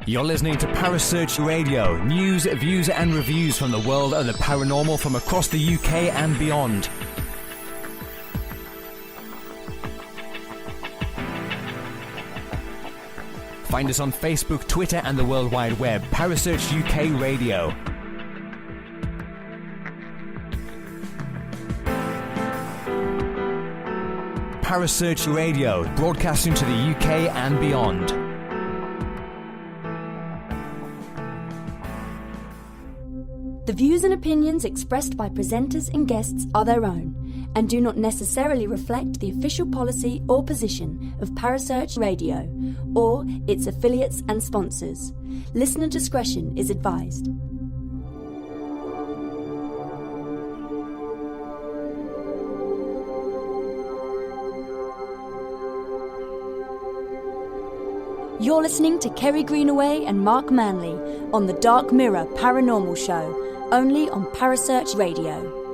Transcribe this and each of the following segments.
You're listening to Parasearch Radio, news, views and reviews from the world of the paranormal from across the UK and beyond. Find us on Facebook, Twitter and the World Wide Web. Parasearch UK Radio. Parasearch Radio, broadcasting to the UK and beyond. The views and opinions expressed by presenters and guests are their own and do not necessarily reflect the official policy or position of Parasearch Radio or its affiliates and sponsors. Listener discretion is advised. You're listening to Kerry Greenaway and Mark Manley on the Dark Mirror Paranormal Show, only on Parasearch Radio.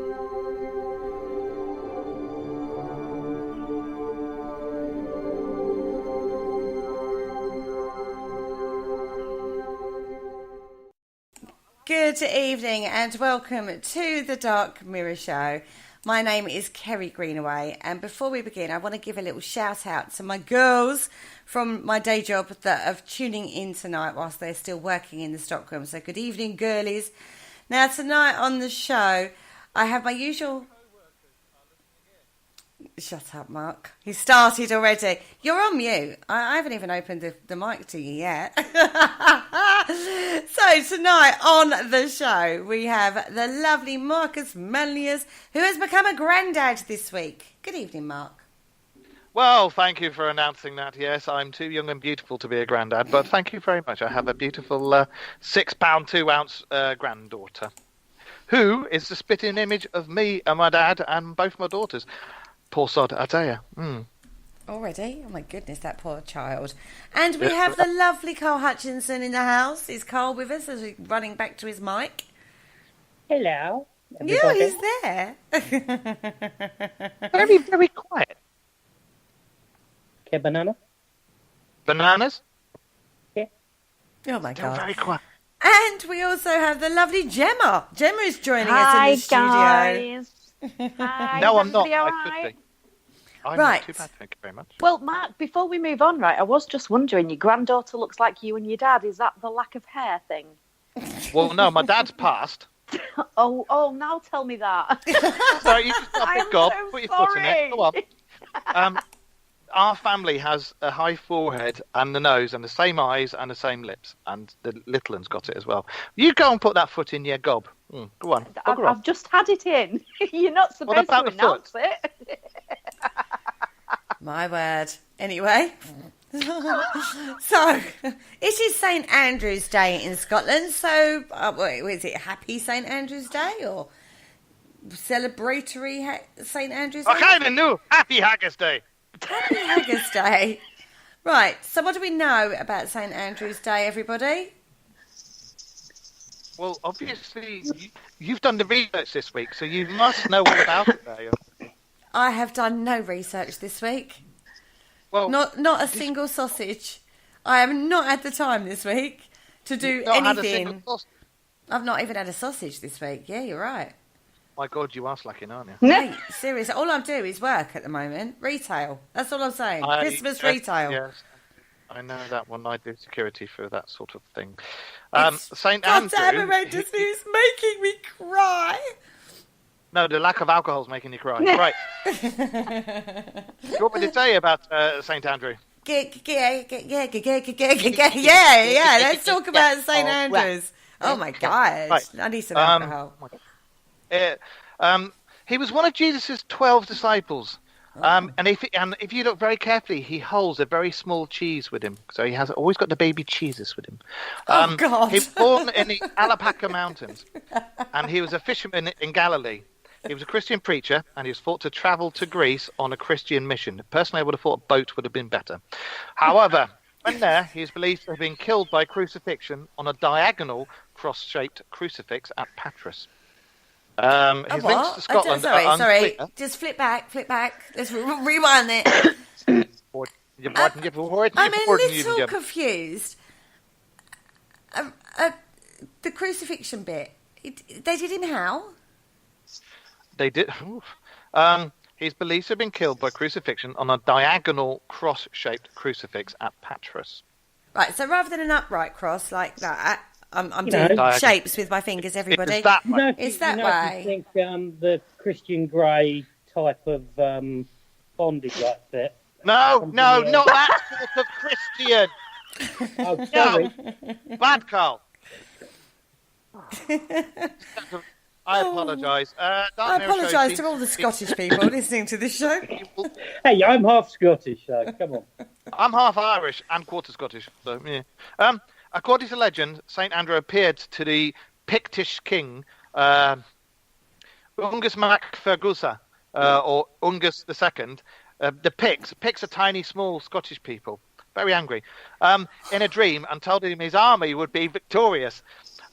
Good evening and welcome to the Dark Mirror Show. My name is Kerry Greenaway, and before we begin I want to give a little shout out to my girls from my day job that are tuning in tonight whilst they're still working in the stockroom. So good evening, girlies. Now tonight on the show I have my usual... Shut up, Mark. He started already. You're on mute. I haven't even opened the mic to you yet. So tonight on the show we have the lovely Marcus Manlius, who has become a granddad this week. Good evening, Mark. Well, thank you for announcing that. Yes, I'm too young and beautiful to be a granddad, but thank you very much. I have a beautiful 6 pound 2 ounce granddaughter, who is the spitting image of me and my dad and both my daughters. Poor sod, I tell you. Already? Oh my goodness, that poor child. And we have the lovely Carl Hutchinson in the house. Is Carl with us as we're running back to his mic? Hello. Yeah, he's there. Very, very quiet. Okay, banana? Bananas? Yeah. Oh my God. Very quiet. And we also have the lovely Gemma. Gemma is joining us in the studio. Guys. Hi, No, I'm not. everybody all I right? could be. I'm Right. not too bad, thank you very much. Well, Mark, before we move on, right, I was just wondering, your granddaughter looks like you and your dad. Is that the lack of hair thing? Well, no, my dad's passed. Oh, now tell me that. Sorry, you just got a I'm big gob, so put your foot in it. Go on. Our family has a high forehead and the nose and the same eyes and the same lips, and the little one's got it as well. You go and put that foot in your gob. Go on. I've just had it in. You're not supposed about to the announce it. My word. Anyway. So, it is St Andrew's Day in Scotland. So, is it Happy St Andrew's Day or celebratory St Andrew's Day? I kind of knew. Happy Haggis Day. Happy Haggis Day. Right, so what do we know about St Andrew's Day, everybody? Well, obviously, you've done the research this week, so you must know all about it there. I have done no research this week. Well, Not a single sausage. I have not had the time this week to do you've not had a anything. single sausage. I've not even had a sausage this week. Yeah, you're right. My God, you are slacking, aren't you? Mate, seriously, all I do is work at the moment. Retail. That's all I'm saying. Christmas retail. Yes, I know that one. I do security for that sort of thing. It's St Andrew. goddamn horrendous. It's making me cry. No, the lack of alcohol is making you cry. Right. What would you say about St Andrew? Yeah. Let's talk about St Andrews. Oh my God. Right. I need some alcohol. He was one of Jesus' 12 disciples. And if you look very carefully, he holds a very small cheese with him. So he has always got the baby cheeses with him. Oh, God. He was born in the Alpaca Mountains, and he was a fisherman in Galilee. He was a Christian preacher, and he was thought to travel to Greece on a Christian mission. Personally, I would have thought a boat would have been better. However, when there, he is believed to have been killed by crucifixion on a diagonal cross-shaped crucifix at Patras. A His links what? to Scotland Sorry. are unclear. Just flip back. Let's rewind it. I'm a little confused. The crucifixion bit. They did him how? They did. He's believed to have been killed by crucifixion on a diagonal cross-shaped crucifix at Patras. Right, so rather than an upright cross like that, I'm You doing know. shapes with my fingers, everybody. It's that You way. know, It's you that know, way. If you think the Christian Grey type of bondage like that. No, not that sort of Christian. Oh, sorry. Bad Carl. I apologise. I apologise to all the Scottish people listening to this show. Hey, I'm half Scottish, so come on. I'm half Irish and quarter Scottish, so yeah. According to legend, Saint Andrew appeared to the Pictish king Ungus Mac Fergusa, or Ungus II. The Picts are tiny, small Scottish people, very angry, in a dream, and told him his army would be victorious.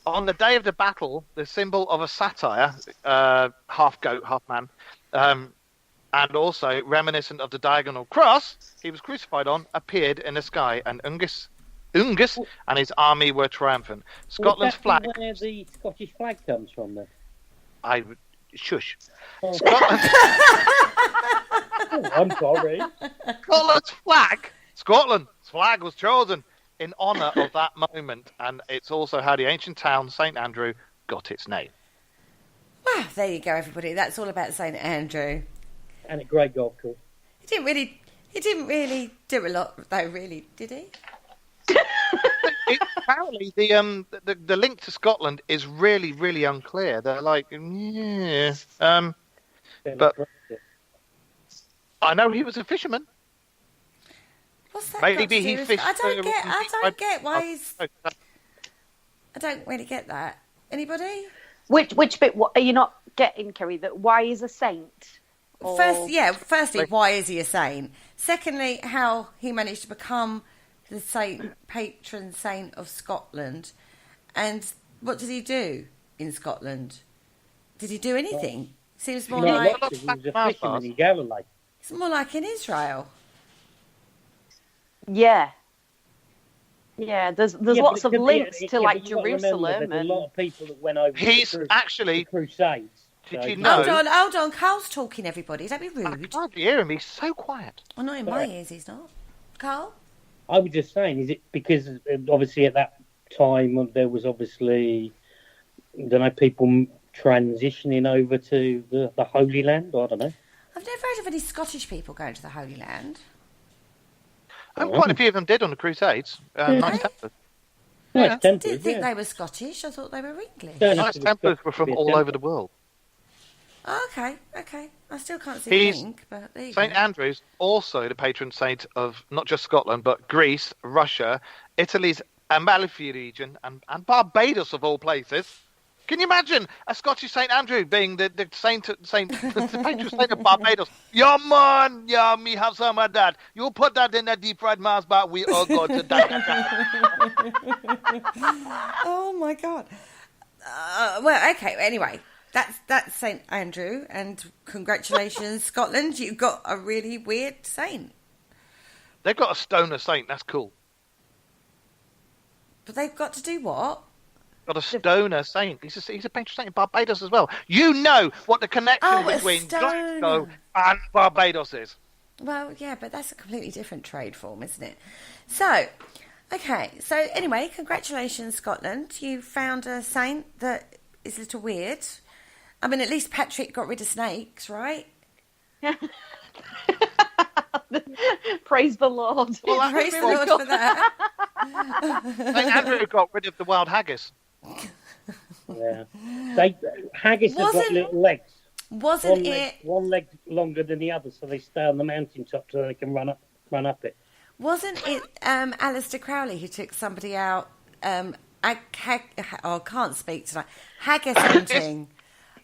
On the day of the battle, the symbol of a satyr, half goat, half man, and also reminiscent of the diagonal cross he was crucified on, appeared in the sky, and Ungus and his army were triumphant. Scotland's Well, flag. that's where the Scottish flag comes from, then. Shush. Oh. Scotland's Oh, I'm sorry. Scotland's flag was chosen in honour of that moment, and it's also how the ancient town St Andrew got its name. Wow, there you go, everybody. That's all about St Andrew. And a great golf course. He didn't really do a lot, though. Really, did he? Apparently, the link to Scotland is really, really unclear. They're like, yeah. But I know he was a fisherman. What's that? Maybe got to he do with- fished. I don't get why he's. I don't really get that. Anybody? Which bit are you not getting, Kerry? That why is a saint? Or- Firstly, why is he a saint? Secondly, how he managed to become the patron saint of Scotland, and what did he do in Scotland? Did he do anything? Seems more Not like lots, he was a fisherman in Galilee. it's more like in Israel. Yeah. Yeah, there's Yeah, lots but of links to but like you've got to remember Jerusalem there's and a lot of people that went over He's to actually. the Crusades. Did so- you know? Hold on, Carl's talking, everybody. Don't be I rude. can't hear him. He's so quiet. Well, not in my ears, he's not. Carl? I was just saying, is it because obviously at that time there was obviously, I don't know, people transitioning over to the Holy Land? I don't know. I've never heard of any Scottish people going to the Holy Land. Quite a few of them did on the Crusades. Knights Templars. No, Yeah. it's I Templars, didn't think yeah. they were Scottish. I thought they were English. Don't have Knights to be Templars Scottish were to from be a all Templar. over the world. Oh, okay. I still can't see He's- the link, but there you St go. Andrew's also the patron saint of not just Scotland, but Greece, Russia, Italy's Amalfi region, and Barbados, of all places. Can you imagine a Scottish St Andrew being the patron saint of Barbados? Yeah, man, yeah, me have some of that. You put that in a deep fried Mars bar, we all go to that. Oh my god. Well, okay. Anyway, that's St Andrew, and congratulations, Scotland. You got a really weird saint, They've got a stoner saint. That's cool. but they've got to do what? Got a stoner saint. He's a patron saint in Barbados as well. You know what the connection Oh, a between stoner. Glasgow and Barbados is. Well, yeah, but that's a completely different trade form, isn't it? So, okay. So anyway, congratulations, Scotland. You found a saint that is a little weird. I mean, at least Patrick got rid of snakes, right? praise the Lord. Well, that's Praise the really Lord cool. for that. St Andrew got rid of the wild haggis. Yeah. Haggis have got Wasn't- little legs. Wasn't it? One leg longer than the other, so they stay on the mountaintop so they can run up it. Wasn't it Alistair Crowley who took somebody out? I can't speak tonight. Haggis hunting.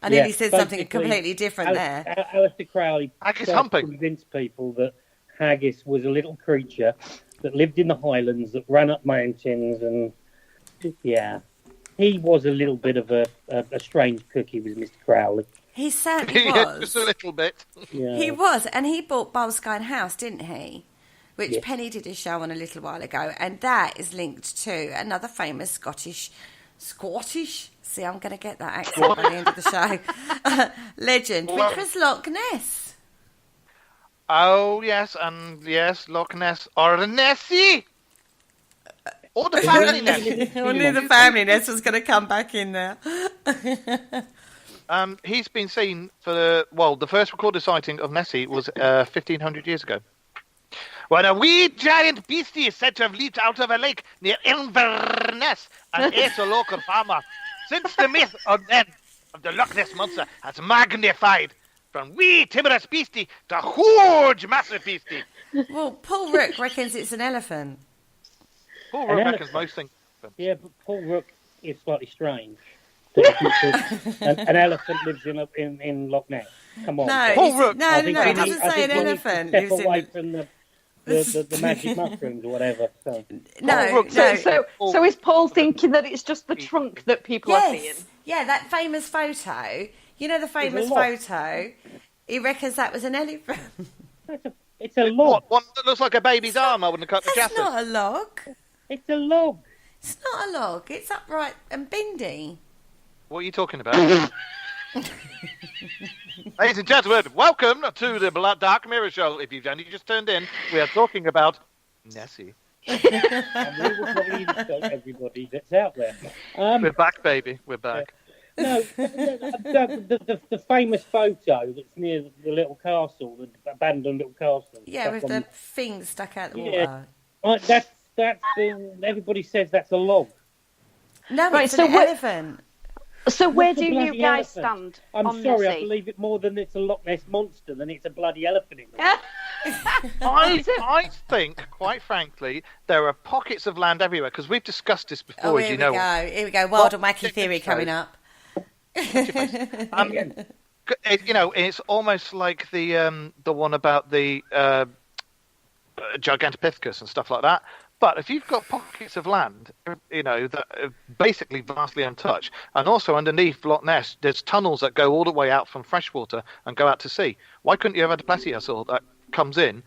I nearly said something basically, completely different there. Alistair Crowley Haggis tried to humping. convince people that haggis was a little creature that lived in the Highlands that ran up mountains and yeah. he was a little bit of a strange cookie, was Mr. Crowley. He certainly Yeah, was. just a little bit. Yeah. He was, and he bought Boleskine House, didn't he? Which Yes. Penny did a show on a little while ago, and that is linked to another famous Scottish. See, I'm going to get that accent by the end of the show. Legend, which was Loch Ness. Oh, yes, and yes, Loch Ness. Or Nessie! Or the family Nessie. I knew the family Ness was going to come back in there. He's been seen for the first recorded sighting of Nessie was 1,500 years ago. When a wee giant beastie is said to have leaped out of a lake near Inverness and ate a local farmer. Since the myth of the Loch Ness Monster has magnified from wee timorous beastie to huge massive beastie. Well, Paul Rook reckons it's an elephant. Paul An Rook elephant. reckons most things. Yeah, but Paul Rook is slightly strange. An elephant lives in Loch Ness. Come on. No, Paul it's- Rook. no, I no, think no. we It need- doesn't I say an think we need to elephant Step lives away in. from the magic mushrooms or whatever. So. No, Paul Rook no. So is Paul thinking that it's just the trunk that people are seeing? Yes, yeah, that famous photo. You know the famous log. photo. He reckons that was an elephant. It's a log. One that looks like a baby's arm. I wouldn't have cut the That's chassis. not a log. It's a log. It's not a log. It's upright and bendy. What are you talking about? Ladies and gentlemen, welcome to the Dark Mirror Show. If you've only just turned in, we are talking about Nessie. And we will probably insult everybody that's out there. We're back, baby. We're back. No, the famous photo that's near the little castle, the abandoned little castle. Yeah, with the thing stuck out the Yeah. water. That's everybody says that's a log. No, Right, it's so an what- elephant. So where What's a do you bloody guys elephant? stand I'm on sorry, I Nessie? believe it more than it's a Loch Ness monster than it's a bloody elephant. In there. I think, quite frankly, there are pockets of land everywhere, because we've discussed this before, Oh, as here you we know. go. Here we go. Wild and Well, wacky theory coming up. It's almost like the one about the Gigantopithecus and stuff like that. But if you've got pockets of land, that are basically vastly untouched, and also underneath Loch Ness, there's tunnels that go all the way out from freshwater and go out to sea. Why couldn't you have had a plesiosaur that comes in?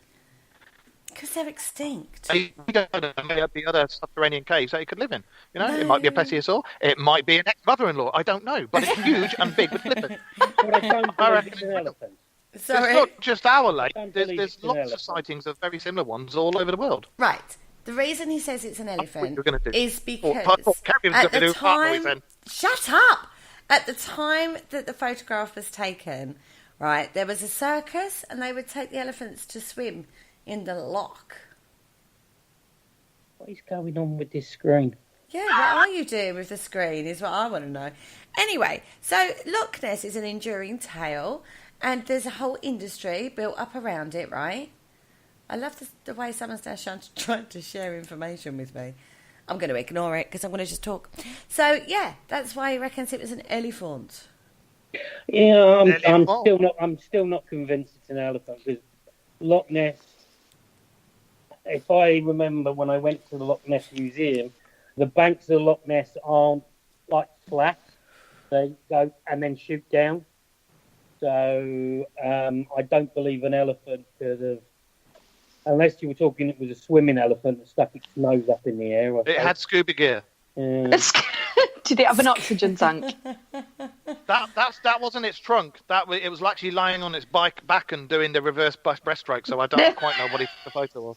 Because they're extinct. You don't know, there may be other subterranean caves that you could live in. It might be a plesiosaur. It might be an ex-mother-in-law. I don't know, but it's huge and big with flippers. But I don't I believe reckon it's an it will. elephant. Sorry. It's not just our lake. Don't There's believe it's an lots of elephant. sightings of very similar ones all over the world. Right. The reason he says it's an what elephant you were gonna do. is because Carry on, at something the to do, heart noise time... then. Shut up! At the time that the photograph was taken, right, there was a circus and they would take the elephants to swim in the loch. What is going on with this screen? Yeah, what are you doing with the screen is what I want to know. Anyway, so Loch Ness is an enduring tale and there's a whole industry built up around it, right? I love the way someone's now trying to share information with me. I'm going to ignore it because I'm going to just talk. So, yeah, that's why he reckons it was an elephant. Yeah, I'm Elephant. still not convinced it's an elephant because Loch Ness. If I remember when I went to the Loch Ness Museum, the banks of Loch Ness aren't like flat; they go and then shoot down. So I don't believe an elephant could have, unless you were talking it was a swimming elephant that stuck its nose up in the air. I It suppose. had scuba gear. Did it have an oxygen tank? That wasn't its trunk. It was actually lying on its back and doing the reverse breaststroke. So I don't quite know what the photo was.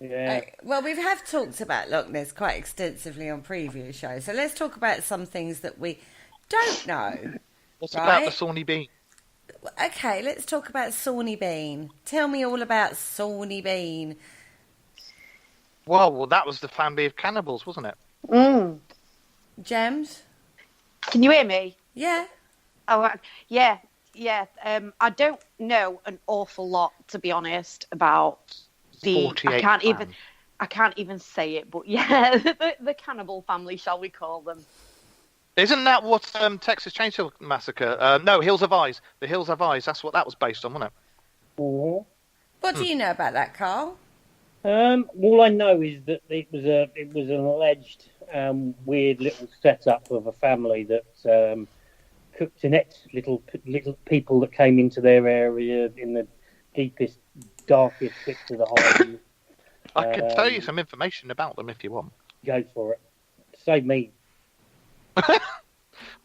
Yeah. Well, we have talked about Loch Ness quite extensively on previous shows. So let's talk about some things that we don't know. What's Right. about the Sawney Bean? Okay, let's talk about Sawney Bean. Tell me all about Sawney Bean. Well, that was the family of cannibals, wasn't it? Gems? Can you hear me? Yeah. Oh, yeah. I don't know an awful lot, to be honest, about the. 48 I can't even say it, but yeah, the cannibal family, shall we call them? Isn't that what Texas Chainsaw Massacre? No, Hills of Eyes. The Hills of Eyes. That's what that was based on, wasn't it? Mhm. What do you know about that, Carl? All I know is that it was an alleged weird little setup of a family that cooked to next little people that came into their area in the deepest, darkest bits of the Highlands. I can tell you some information about them if you want. Go for it. Save me.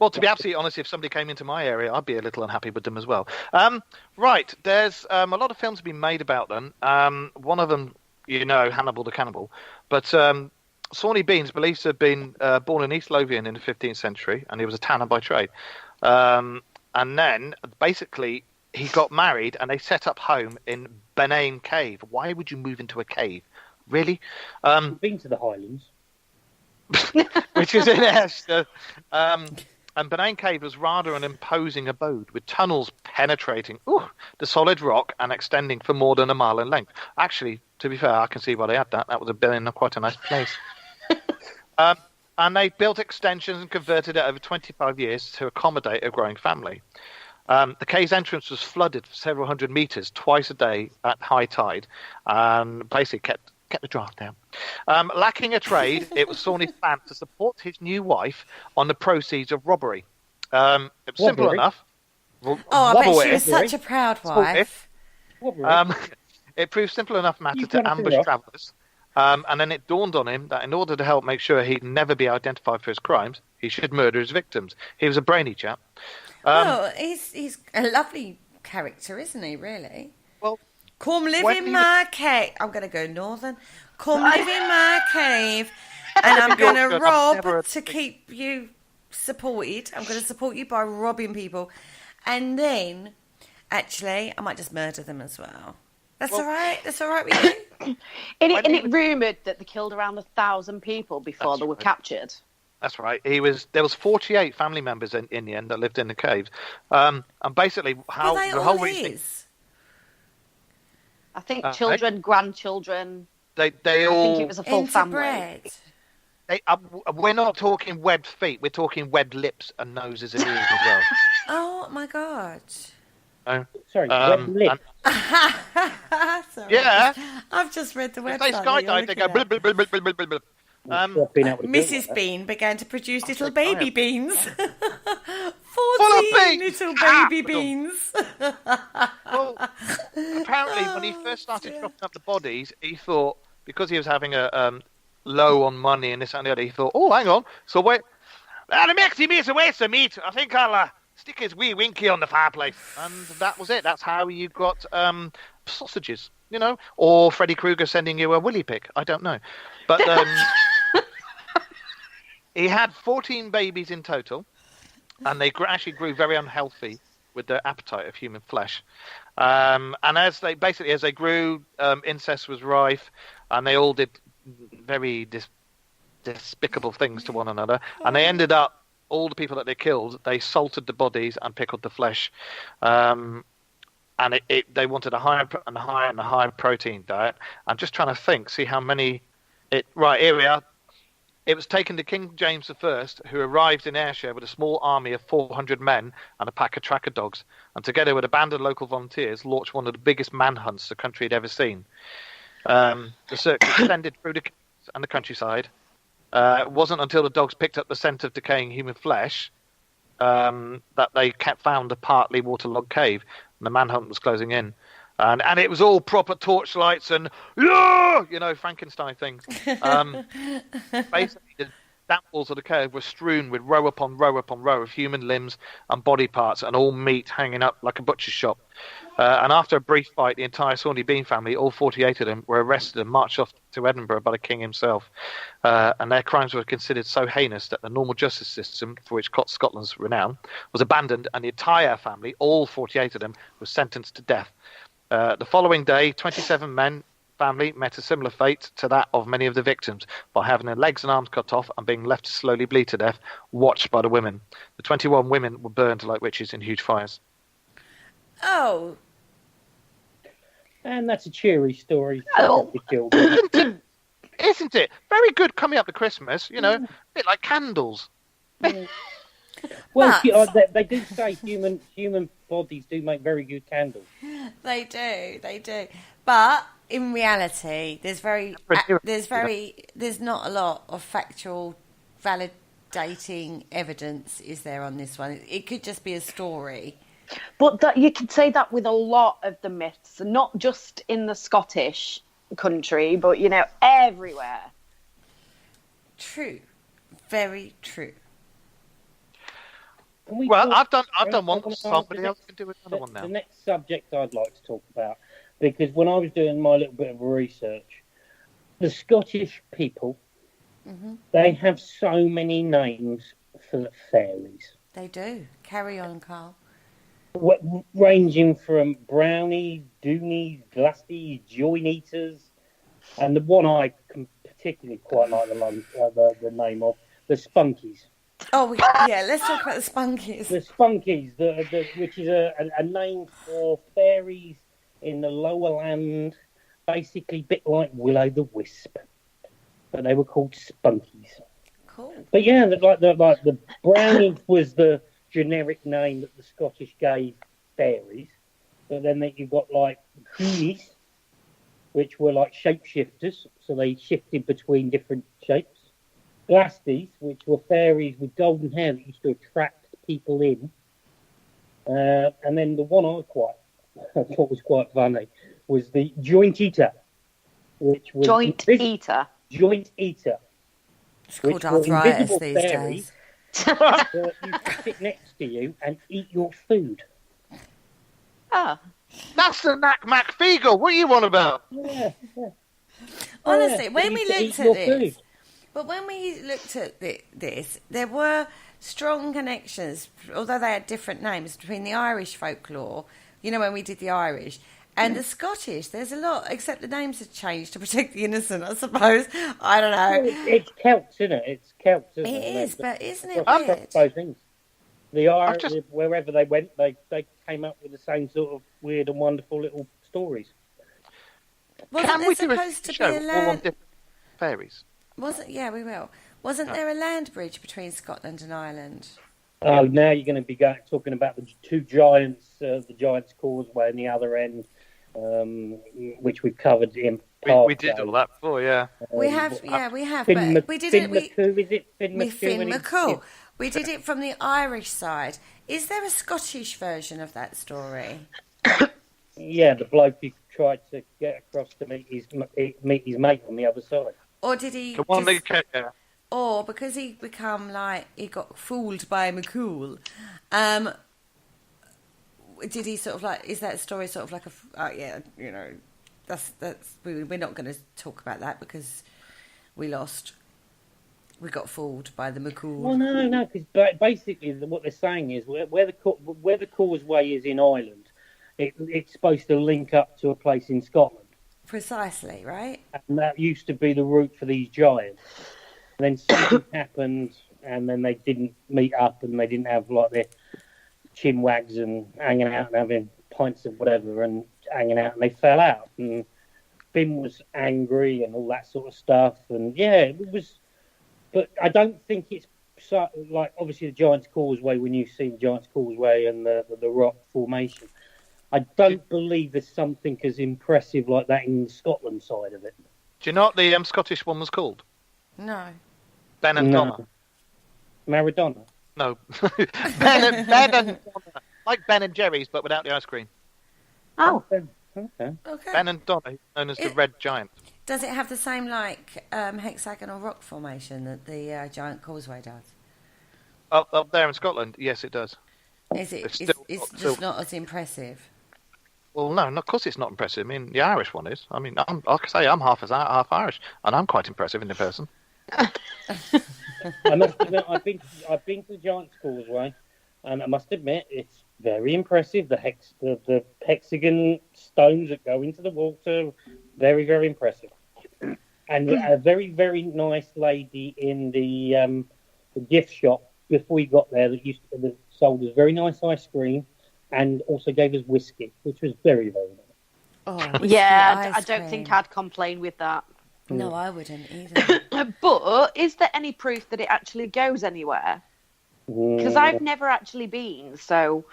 Well, to be absolutely honest, if somebody came into my area, I'd be a little unhappy with them as well. Right, there's a lot of films have been made about them. One of them, Hannibal the Cannibal. But Sawney Beans believes to have been born in East Lothian in the 15th century, and he was a tanner by trade. And then, basically, he got married, and they set up home in Benane Cave. Why would you move into a cave? Really? I've been to the Highlands. Which is in Esther. And Benane Cave was rather an imposing abode, with tunnels penetrating the solid rock and extending for more than a mile in length. Actually, to be fair, I can see why they had that. That was quite a nice place. And they built extensions and converted it over 25 years to accommodate a growing family. The cave's entrance was flooded for several hundred metres twice a day at high tide, and basically kept the draft down. Lacking a trade, it was Sawney's plan to support his new wife on the proceeds of robbery. It was simple enough. I bet she was such a proud wife. It proved simple enough matter to ambush travellers. And then it dawned on him that in order to help make sure he'd never be identified for his crimes, he should murder his victims. He was a brainy chap. Well, he's a lovely character, isn't he, really? Well, come live in my cave. I'm going to go northern. Come live in my cave, and I'm going to rob to keep you supported. I'm going to support you by robbing people. And then, actually, I might just murder them as well. That's all right? That's all right with you? And it rumoured that they killed around 1,000 people before they were captured. That's right. There was 48 family members in the end that lived in the caves. And basically, how the whole reason. I think children, grandchildren. They all. I think it was a full family. We're not talking webbed feet. We're talking webbed lips and noses and ears as well. Oh my God. Sorry, webbed lips. Sorry. Yeah. I've just read the website. If they skydive, they go blub, blub, blub, blub, blub, blub, blub. Mrs. Bean began to produce little baby beans. 14 little baby beans. Well, apparently, when he first started chopping up the bodies, he thought, because he was having a low on money and this and the other, he thought, oh, hang on. So wait, it makes him a waste of meat. I think I'll stick his wee winky on the fireplace. And that was it. That's how you got sausages, or Freddy Krueger sending you a willy pick. I don't know. But he had 14 babies in total, and they actually grew very unhealthy with their appetite of human flesh. And as they grew, incest was rife, and they all did very despicable things to one another. And they ended up, all the people that they killed, they salted the bodies and pickled the flesh. And they wanted a higher and higher protein diet. I'm just trying to think, see how many. Right, here we are. It was taken to King James I, who arrived in Ayrshire with a small army of 400 men and a pack of tracker dogs, and together with a band of local volunteers, launched one of the biggest manhunts the country had ever seen. The search extended through the and the countryside. It wasn't until the dogs picked up the scent of decaying human flesh that they found a partly waterlogged cave, and the manhunt was closing in. And it was all proper torchlights and, Frankenstein things. Basically, the damp walls of the cave were strewn with row upon row upon row of human limbs and body parts, and all meat hanging up like a butcher's shop. And after a brief fight, the entire Sawney Bean family, all 48 of them, were arrested and marched off to Edinburgh by the king himself. And their crimes were considered so heinous that the normal justice system, for which Scotland's renown, was abandoned, and the entire family, all 48 of them, was sentenced to death. The following day, 27 men family met a similar fate to that of many of the victims by having their legs and arms cut off and being left to slowly bleed to death, watched by the women. The 21 women were burned like witches in huge fires. Oh. And that's a cheery story for the children. Isn't it? Very good coming up to Christmas, a bit like candles. Well, they do say human bodies do make very good candles. They do. But in reality, there's not a lot of factual validating evidence is there on this one? It could just be a story. But that you could say that with a lot of the myths, not just in the Scottish country, but everywhere. True, very true. Well, I've done one. Somebody else can do another one now. The next subject I'd like to talk about, because when I was doing my little bit of research, the Scottish people, they have so many names for fairies. They do. Carry on, Carl. Ranging from brownies, doonies, glassies, join eaters, and the one I particularly quite like the name of, the spunkies. Oh, yeah, let's talk about the spunkies. The spunkies, which is a name for fairies in the lower land, basically a bit like Will-o'-the-Wisp. But they were called spunkies. Cool. But yeah, the brownies was the generic name that the Scottish gave fairies. But then you've got like coonies, which were like shapeshifters, so they shifted between different shapes. Glassies, which were fairies with golden hair that used to attract people in. And then the one I thought was quite funny was the joint eater, which was Joint eater. Joint eater. It's called arthritis these days. That used to sit next to you and eat your food. Oh. That's the Knack MacFeagle. What are you on about? Yeah. Honestly, Yeah, when they we used to looked eat your at this, food. but when we looked at this, there were strong connections, although they had different names, between the Irish folklore, when we did the Irish, and the Scottish. There's a lot, except the names have changed to protect the innocent, I suppose. I don't know. Well, it's Celts, isn't it? It's Celts, isn't it? It is, but isn't it Across weird? both things. The Irish, just- wherever they went, they came up with the same sort of weird and wonderful little stories. Wasn't Can there we do supposed a to show be a all on land? different fairies? Yeah, we will. Wasn't there a land bridge between Scotland and Ireland? Oh, now you're going to be talking about the two giants, the Giants Causeway and the other end, which we've covered in part. We did all that before, yeah. We have, Finn but we did it. McCoo, is it? Finn With McCoo Finn and his McCool. kids. We did it from the Irish side. Is there a Scottish version of that story? Yeah, the bloke who tried to get across to meet his mate on the other side. Or did he The one that or because he he got fooled by McCool, did he sort of is that story sort of like we're not going to talk about that because we lost. We got fooled by the McCool. Well, no, because basically what they're saying is where the causeway is in Ireland, it's supposed to link up to a place in Scotland. Precisely, right? And that used to be the route for these giants. And then something happened, and then they didn't meet up, and they didn't have their chin wags and hanging out and having pints of whatever and hanging out, and they fell out. And Finn was angry and all that sort of stuff. And yeah, it was. But I don't think it's obviously the Giants Causeway. When you see the Giants Causeway and the rock formation, I don't believe there's something as impressive like that in the Scotland side of it. Do you know what the Scottish one was called? No. Ben and Donna. Maradona. No. Ben and Donna. Like Ben and Jerry's, but without the ice cream. Oh. Okay. Okay. Ben and Donna, known as the Red Giant. Does it have the same hexagonal rock formation that the Giant Causeway does? Up there in Scotland, yes, it does. Is it? It's still just not as impressive. Well, no, of course it's not impressive. I mean, the Irish one is. I mean, like I say, I'm half Irish, and I'm quite impressive in person. I must admit, I've been to the Giants Causeway, and I must admit it's very impressive. The hexagon stones that go into the water, very, very impressive. And a very, very nice lady in the gift shop before we got there that sold us very nice ice cream and also gave us whiskey, which was very, very nice. Oh, Yeah, I don't think I'd complain with that. No, I wouldn't either. But is there any proof that it actually goes anywhere? Because I've never actually been, so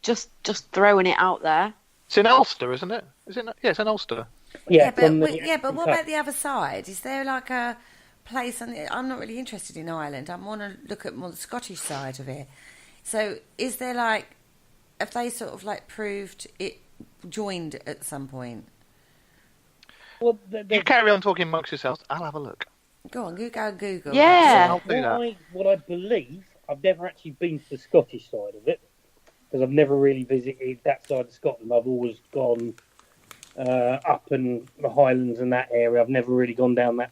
just throwing it out there. It's in Ulster, isn't it? Is it? Yeah, it's in Ulster. Yeah, but what about the other side? Is there like a place, and I'm not really interested in Ireland. I want to look at more the Scottish side of it. So, is there like, have they sort of like proved it joined at some point? Well, You carry on talking amongst yourselves. I'll have a look. Go on, Google. Yeah. I'll do that. what I believe, I've never actually been to the Scottish side of it because I've never really visited that side of Scotland. I've always gone up in the Highlands and that area. I've never really gone down that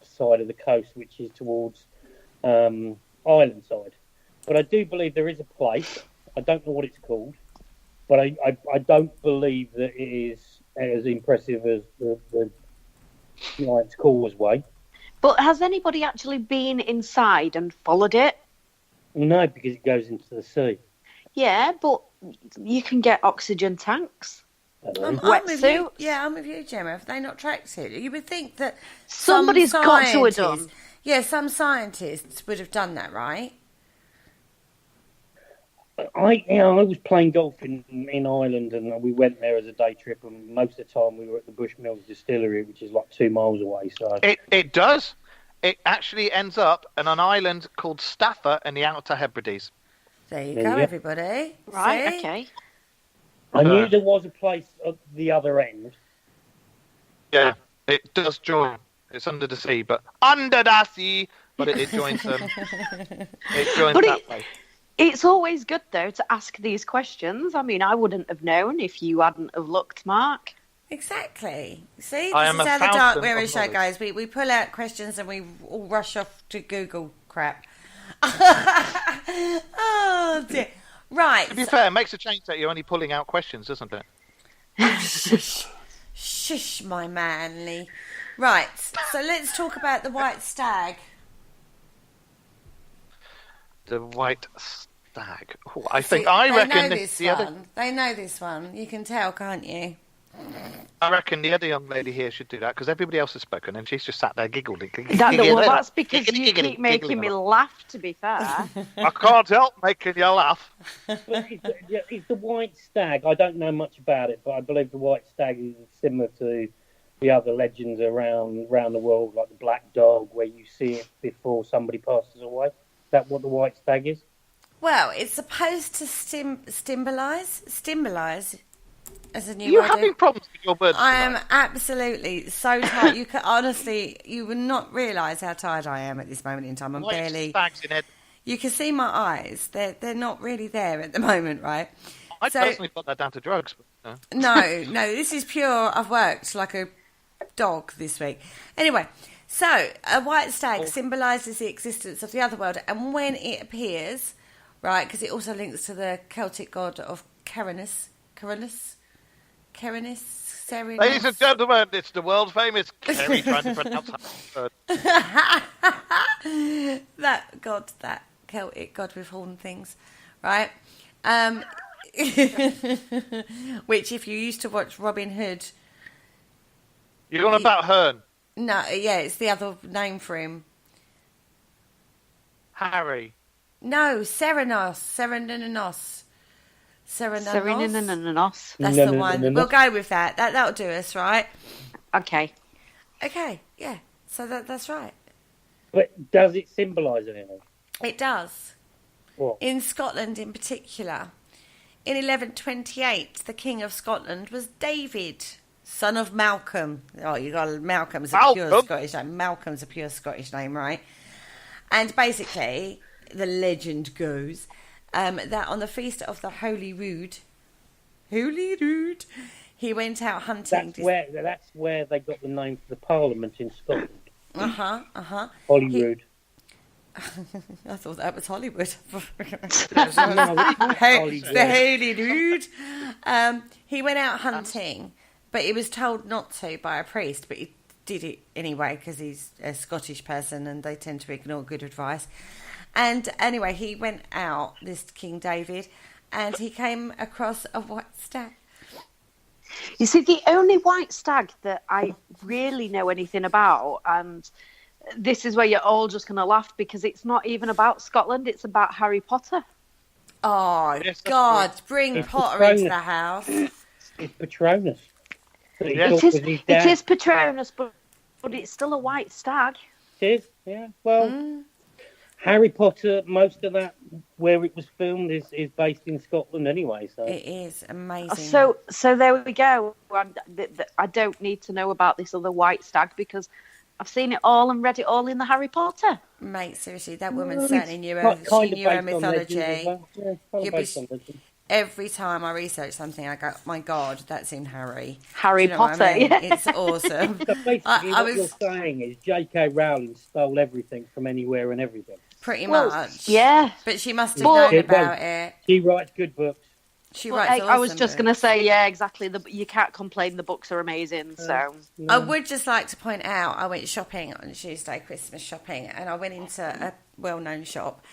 side of the coast, which is towards Ireland side. But I do believe there is a place. I don't know what it's called, but I don't believe that it is as impressive as the Knights Causeway. But has anybody actually been inside and followed it? No, because it goes into the sea. Yeah, but you can get oxygen tanks. I'm with you. Wetsuits. Yeah, I'm with you, Gemma. Have they not tracked it? You would think that Somebody's some got to have scientists- done. Yeah, some scientists would have done that, right? I was playing golf in Ireland, and we went there as a day trip, and most of the time we were at the Bushmills Distillery, which is like 2 miles away. So It does. It actually ends up on an island called Staffa in the Outer Hebrides. There you There go, you go. everybody. Right, See? okay. I knew there was a place at the other end. Yeah, it does join. It's under the sea, but under the sea. But it joins them. It joins But that way. It's always good, though, to ask these questions. I mean, I wouldn't have known if you hadn't have looked, Mark. Exactly. See, I this am is a how the Dark fountain Mirror of show knowledge. goes. We pull out questions and we all rush off to Google crap. Oh dear. Right. To be fair, it makes a change that you're only pulling out questions, doesn't it? Shush, my manly. Right. So let's talk about the White Stag. The White Stag. Oh, I See, think I they reckon know this, this the one. other. They know this one. You can tell, can't you? I reckon the other young lady here should do that because everybody else has spoken and she's just sat there giggling. Well, that's because you keep making me laugh, to be fair. I can't help making you laugh. But it's the White Stag. I don't know much about it, but I believe the White Stag is similar to the other legends around the world, like the Black Dog, where you see it before somebody passes away. Is that what the White Stag is? Well, it's supposed to symbolise as a new You're word. having problems with your words I am tonight. absolutely so tired. You can honestly, you would not realise how tired I am at this moment in time. I'm White barely. Stags in Ed- You can see my eyes; they're not really there at the moment, right? I So- personally put that down to drugs. But, no. No, this is pure. I've worked like a dog this week. Anyway, so a white stag symbolises the existence of the other world, and when it appears, right, because it also links to the Celtic god of Carinus, Serenus. Ladies and gentlemen, it's the world famous Kerry trying to pronounce that word. that god, that Celtic god with horn things, right? Which, if you used to watch Robin Hood, You're on about Hearn. no, yeah, it's the other name for him. Harry. No, Serenos. Serenanos. That's the one. We'll go with that. That'll do us, right? Okay. Okay, yeah. So that's right. But does it symbolise anything? It does. What? In Scotland, in particular, in 1128, the King of Scotland was David, son of Malcolm. Oh, you got Malcolm's a pure Malcolm? Scottish name. Malcolm's a pure Scottish name, right? And basically, the legend goes that on the feast of the Holy Rood, he went out hunting. That's where they got the name for the Parliament in Scotland. Holyrood. I thought that was Hollywood. Hollywood. The Holy Rood. He went out hunting, but he was told not to by a priest, but he did it anyway because he's a Scottish person and they tend to ignore good advice. And anyway, he went out, this King David, and he came across a white stag. You see, the only white stag that I really know anything about, and this is where you're all just going to laugh because it's not even about Scotland, it's about Harry Potter. Oh, Yes, that's God, right. bring It's Potter into Patronus. the house. It's Patronus. That he Yes. took with his It dad. is Patronus, but it's still a white stag. It is, yeah. Well, Harry Potter, most of that where it was filmed is based in Scotland anyway. So It is amazing. So there we go. I don't need to know about this other white stag because I've seen it all and read it all in the Harry Potter. Mate, seriously, that woman certainly knew It's her, kind she of knew her based on legends as mythology. well. Yeah, kind of You'd based be- on legends. Every time I research something, I go, my God, that's in Harry. Harry Do you know what Potter, I mean? yeah. It's awesome. So basically, I what you're saying is J.K. Rowling stole everything from anywhere and everything. Pretty Well, much. yeah. But she must have But- known about it. She writes good books. She Well, writes I was awesome just going to say, yeah, exactly. You can't complain. The books are amazing. So I would just like to point out, I went shopping on Tuesday, Christmas shopping, and I went into a well-known shop,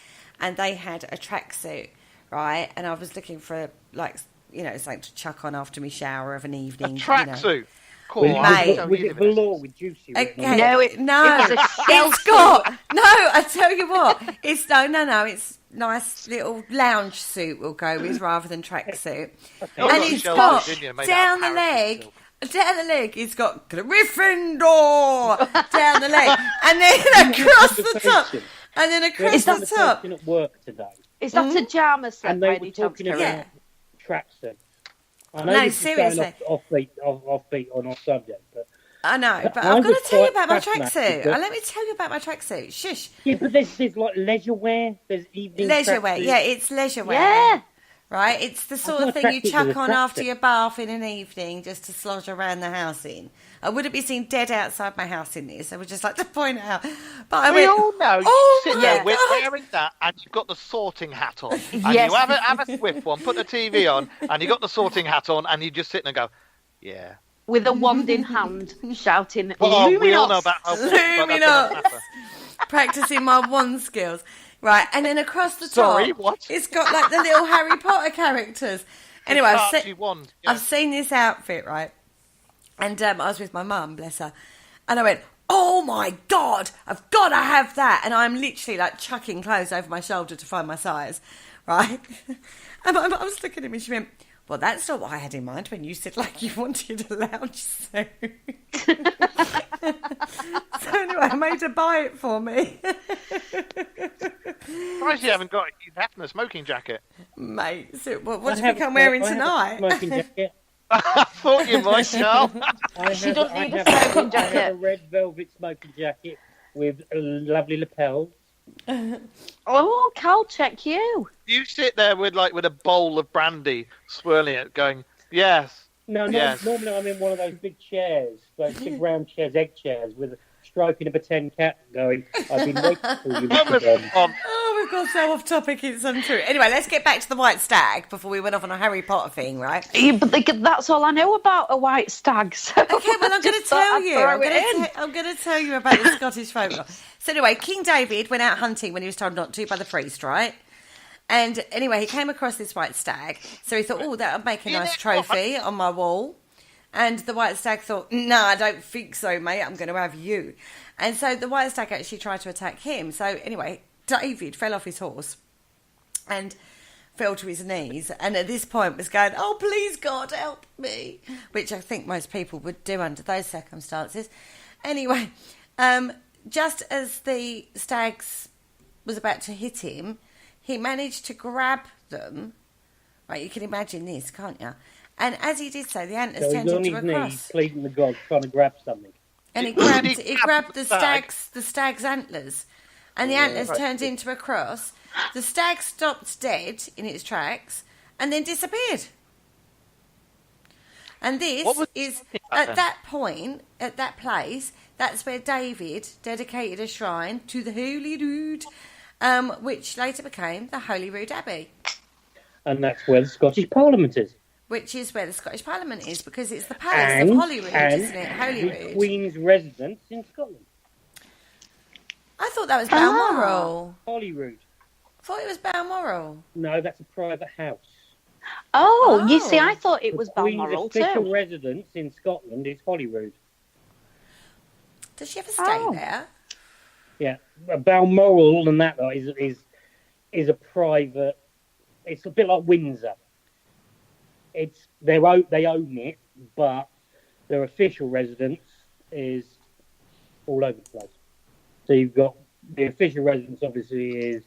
and they had a tracksuit, right? And I was looking for, like, you know, something to chuck on after my shower of an A evening. tracksuit. Cool. Was, Mate. was it velour with juicy written on Okay. it? No, it was a it's got no. I tell you what, it's no. It's nice little lounge suit we'll go with rather than tracksuit, Oh, and got it's shells, got didn't you, made down out the of leg. parachute Down the leg, it's got Gryffindor down the leg, and then across the top, and then across Is the that top. at work today? is that a Jarma set And by they any were chance? talking Kerry? about Yeah. tracksuits. I know No, this is going seriously. offbeat on our subject, but I know, but I I've got was to tell you quite about my fascinated, tracksuit. but- Let me tell you about my tracksuit. Shush. yeah, but there's like leisure wear, there's evening Leisure wear, tracksuits. yeah, it's leisure wear. Yeah. Right? It's the sort thought of thing you tracksuit chuck was a on after tracksuit. your bath in an evening just to slosh around the house in. I wouldn't be seen dead outside my house in this. I would just like to point out. But I We went, all know. oh You sit my there with God. wearing that, and you've got the sorting hat on, and Yes. you have a swift one. Put the TV on, and you got the sorting hat on, and you just sit there and go, "Yeah." With a wand in hand, shouting, Well, we all "Luminos!" know about how. Luminos. Practicing my wand skills. Right, and then across the top, Sorry, what? it's got like the little Harry Potter characters. Anyway, Archie wand. Yeah. I've seen this outfit, right? And I was with my mum, bless her. And I went, oh my God, I've got to have that. And I'm literally like chucking clothes over my shoulder to find my size, right? And my mum was looking at me, she went, well, that's not what I had in mind when you said like you wanted a lounge suit. So anyway, I made her buy it for me. Surprised you haven't got a smoking jacket. Mate, so what I do you have- think I'm wearing I have a tonight? smoking jacket. I thought you might, Charles. She does need a I have smoking a jacket. red velvet smoking jacket with lovely lapels. Oh, Cal, check you. You sit there with a bowl of brandy, swirling it, going, "Yes." No, Yes. normally I'm in one of those big chairs, those big round chairs, egg chairs, with stroking a pretend cat going, I've been waiting for you, Mr. Bond. Oh, we've got so off topic, it's untrue. Anyway, let's get back to the White Stag before we went off on a Harry Potter thing, right? Yeah, but that's all I know about a white stag. So Okay, well, I'm going to just thought tell I'd you. throw it in. I'm going to tell you about the Scottish folklore. So anyway, King David went out hunting when he was told not to by the priest, right? And anyway, he came across this white stag. So he thought, oh, that would make a nice trophy on my wall. And the white stag thought, no, I don't think so, mate. I'm going to have you. And so the white stag actually tried to attack him. So anyway, David fell off his horse and fell to his knees. And at this point was going, oh, please, God, help me. Which I think most people would do under those circumstances. Anyway, just as the stags was about to hit him, he managed to grab them. Right, you can imagine this, can't you? And as he did so, the antlers So turned he's on into his a knees, cross. pleading the gods, trying to grab something. And he Did he grabbed grab the the stag's antlers. And the antlers turned into a cross. The stag stopped dead in its tracks and then disappeared. And this What was is, that at then? that point, at that place, that's where David dedicated a shrine to the Holyrood, which later became the Holyrood Abbey, And that's where the Scottish Parliament is. which is where the Scottish Parliament is, because it's the Palace of Holyrood, isn't it? the Holyrood. Queen's residence in Scotland. I thought that was Balmoral. Holyrood. I thought it was Balmoral. No, that's a private house. Oh, you Oh. see, I thought it The was Queen's Balmoral official too. residence in Scotland is Holyrood. Does she ever stay Oh. there? Yeah, Balmoral and that lot is a private. It's a bit like Windsor. They own it, but their official residence is all over the place. So you've got the official residence, obviously, is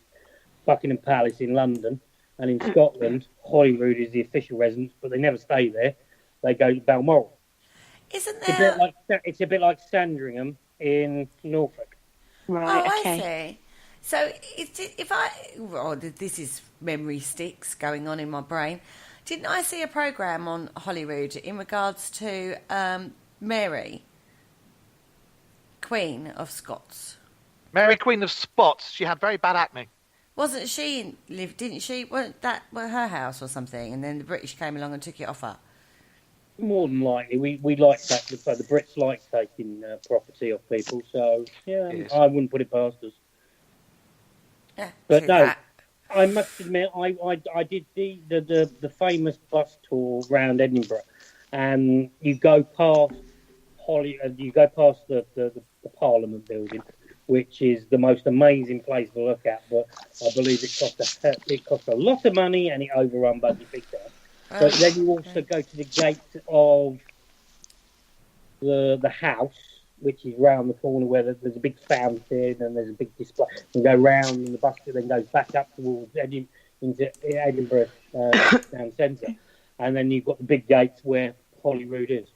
Buckingham Palace in London, and in Scotland, Holyrood is the official residence, but they never stay there. They go to Balmoral. Isn't It's there? a bit like Sandringham in Norfolk. Right, Oh, okay. I see. So this is memory sticks going on in my brain. Didn't I see a programme on Holyrood in regards to Mary, Queen of Scots? Mary Queen of Spots. She had very bad acne. Wasn't she didn't she? Wasn't that her house or something? And then the British came along and took it off her. More than likely, we like that. The Brits like taking property off people, so yeah, Yes. I wouldn't put it past us. Yeah, But true no, that. I must admit, I did the famous bus tour around Edinburgh, and you go past the Parliament building, which is the most amazing place to look at. But I believe it cost a lot of money, and it overrun budget big time. But then you also go to the gate of the house, which is round the corner where there's a big fountain and there's a big display. You go round and the bus then goes back up towards into Edinburgh town centre. And then you've got the big gates where Holyrood is.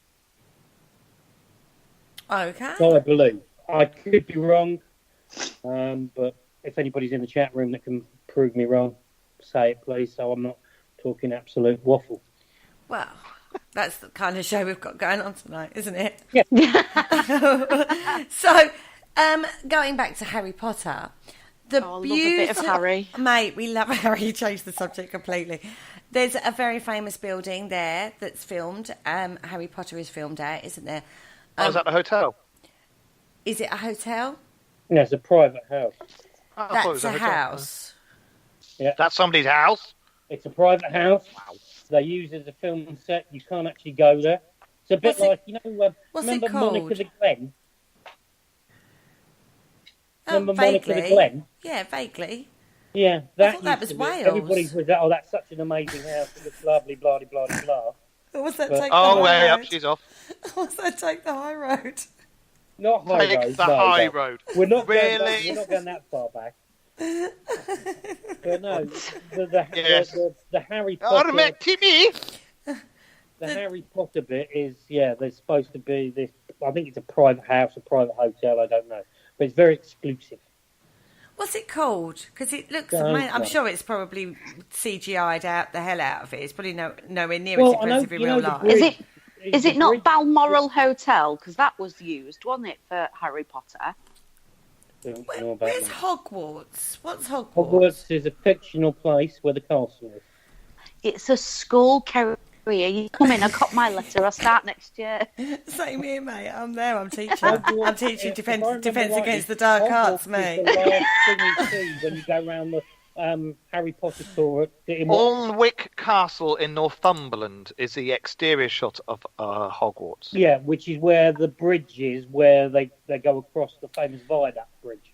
Okay. So I believe. I could be wrong, but if anybody's in the chat room that can prove me wrong, say it please, so I'm not talking absolute waffle. Well, that's the kind of show we've got going on tonight, isn't it? Yeah. So, going back to Harry Potter, I love a bit of Harry. Mate, we love Harry. You changed the subject completely. There's a very famous building there that's filmed. Harry Potter is filmed at, isn't there? I was at the hotel. Is it a hotel? No, it's a private house. I thought it was That's a hotel. house. That's somebody's house. It's a private house. They use it as a film set. You can't actually go there. It's a bit What's it- like, what's remember it called? Monica the Glen? Oh, Remember Monica the vaguely. Glen? Yeah, vaguely. Yeah, thought that used was to be- Wales. Everybody was like, oh, that's such an amazing house. It looks lovely, blah, blah, blah, blah. What's that But- take the Oh, high way road? up. She's off. What's that take the high road? Not high Take road. the no, high no. road. We're not Really? we're not going that far back. But no, Yes. the Harry Potter. Armet Timmy. The Harry Potter bit is, there's supposed to be this, I think it's a private house, a private hotel, I don't know. But it's very exclusive. What's it called? Because it looks Don't amazing. I'm know. sure it's probably CGI'd out the hell out of it. It's probably nowhere near Well, as I know, impressive in you know, real the life. bridge- Is Is it not bridge- Balmoral Hotel? Because that was used, wasn't it, for Harry Potter? Don't know about Where's that. Hogwarts? What's Hogwarts? Hogwarts is a fictional place where the castle is. It's a school career. You come in, I got my letter. I start next year. Same here, mate. I'm there. I'm teaching. Hogwarts- I'm teaching if I defence remember rightly, against the dark Hogwarts arts, is mate. the last thing you see when you go around the Harry Potter tour. Alnwick Castle in Northumberland is the exterior shot of Hogwarts. Yeah, which is where the bridge is, where they go across the famous viaduct bridge.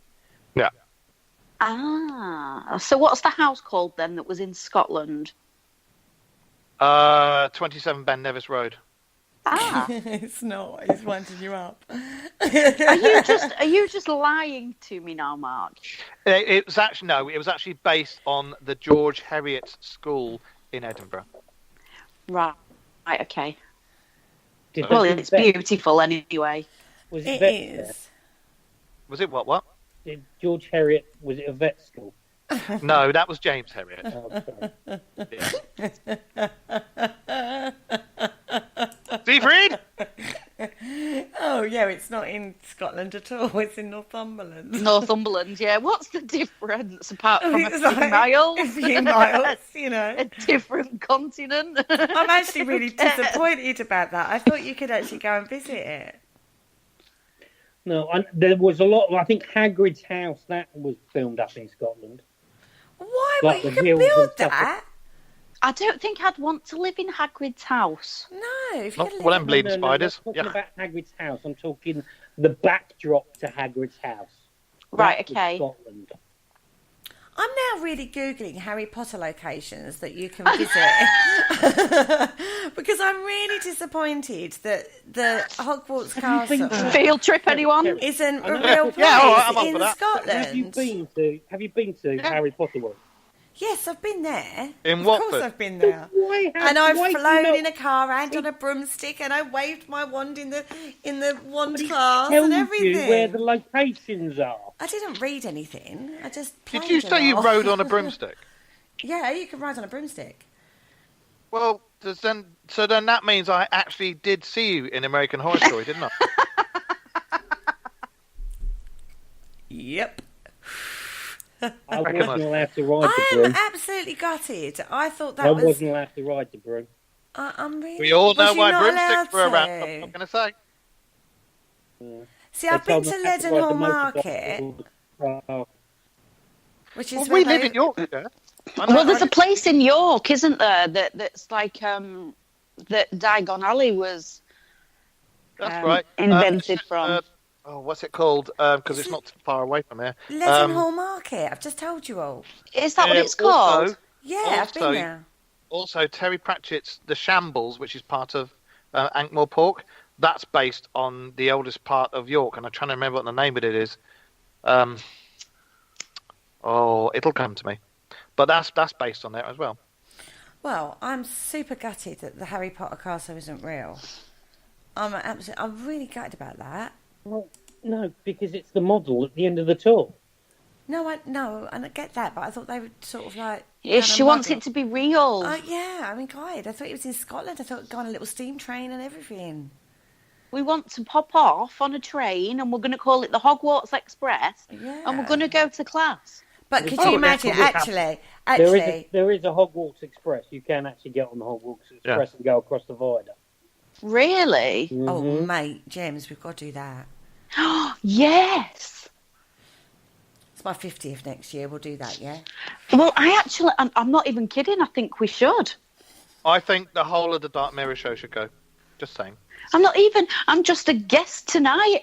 Yeah. Ah, so what's the house called then that was in Scotland? 27 Ben Nevis Road. Ah, It's not. He's winding you up. are you just lying to me now, Mark? It was actually based on the George Heriot School in Edinburgh. Right, okay. Did Well, they- it's beautiful anyway. Was It vet there? is. Was it what? Did George Heriot, was it a vet school? No, that was James Heriot. Oh, sorry. Yeah. Siegfried? Oh, yeah. It's not in Scotland at all. It's in Northumberland. Northumberland, yeah. What's the difference apart from a It's few like miles? a few miles, you know. A different continent. I'm actually really disappointed about that. I thought you could actually go and visit it. No, there was a lot. I think Hagrid's house, that was filmed up in Scotland. Why? Like Well, you the can hills and build stuff. that. I don't think I'd want to live in Hagrid's house. No. If you Not can well, live I'm bleeding I'm spiders. not talking Yeah. about Hagrid's house. I'm talking the backdrop to Hagrid's house. Right, That was okay. Scotland. I'm now really Googling Harry Potter locations that you can visit because I'm really disappointed that the Hogwarts Castle Field trip, anyone? isn't a real place Yeah, all right, I'm up for in that. Scotland. Have you been to Harry Potter World? Yes, I've been there. In Of Watford? course I've been there. And I've flown in a car and on a broomstick and I waved my wand in the wand class and everything. You where the locations are. I didn't read anything. I just played Did you say you along. rode on a broomstick? Yeah, you can ride on a broomstick. Well, then that means I actually did see you in American Horror Story, didn't I? Yep. I wasn't allowed to ride the I am broom. absolutely gutted. I thought that I was. wasn't allowed to ride the broom. I'm really. We all know was you why not broomsticks were allowed around. to? I'm not going to say. See, I've They been told to me I had to ride Leadenhall the Market, motorbike. which is Well, where we live they- in Yorkshire. I know- Well, there's a place in York, isn't there, that's like that Diagon Alley was That's right. invented from. What's it called? Because it's not too far away from here. Leadenhall Market. I've just told you all. Is that what it's called? Also, Yeah, I've been there. Also, Terry Pratchett's The Shambles, which is part of Ankh-Morpork, that's based on the oldest part of York, and I'm trying to remember what the name of it is. It'll come to me. But that's based on there as well. Well, I'm super gutted that the Harry Potter castle isn't real. I'm really gutted about that. Well, no, because it's the model at the end of the tour. No, and I get that, but I thought they would sort of like. If she wants it to be real. Yeah, I mean, God, I thought it was in Scotland. I thought it'd go on a little steam train and everything. We want to pop off on a train and we're going to call it the Hogwarts Express Yeah. and we're going to go to class. But could Oh, you imagine, yeah. actually, There is a Hogwarts Express. You can actually get on the Hogwarts Express and go across the viaduct. Really? oh, mate, James, we've got to do that. Yes. It's my 50th next year. We'll do that, yeah? Well, I'm not even kidding. I think we should. I think the whole of the Dark Mirror show should go. Just saying. I'm just a guest tonight.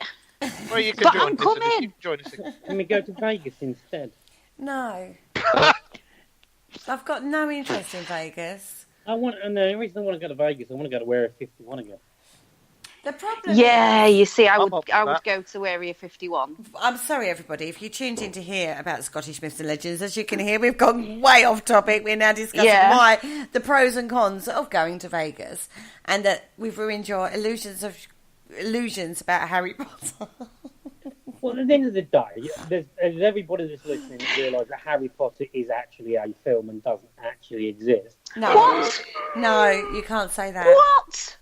Well, you can But join I'm us. coming. You can join us. Can we go to Vegas instead? No. I've got no interest in Vegas. The reason I want to go to Vegas, I want to go to Area 51 again. The problem Yeah, you see, I I'm would up for that. go to Area 51. I'm sorry, everybody, if you tuned in to hear about Scottish myths and legends, as you can hear, we've gone way off topic. We're now discussing why the pros and cons of going to Vegas, and that we've ruined your illusions about Harry Potter. Well, at the end of the day, there's everybody that's listening that realise that Harry Potter is actually a film and doesn't actually exist. No, What? no, you can't say that. What?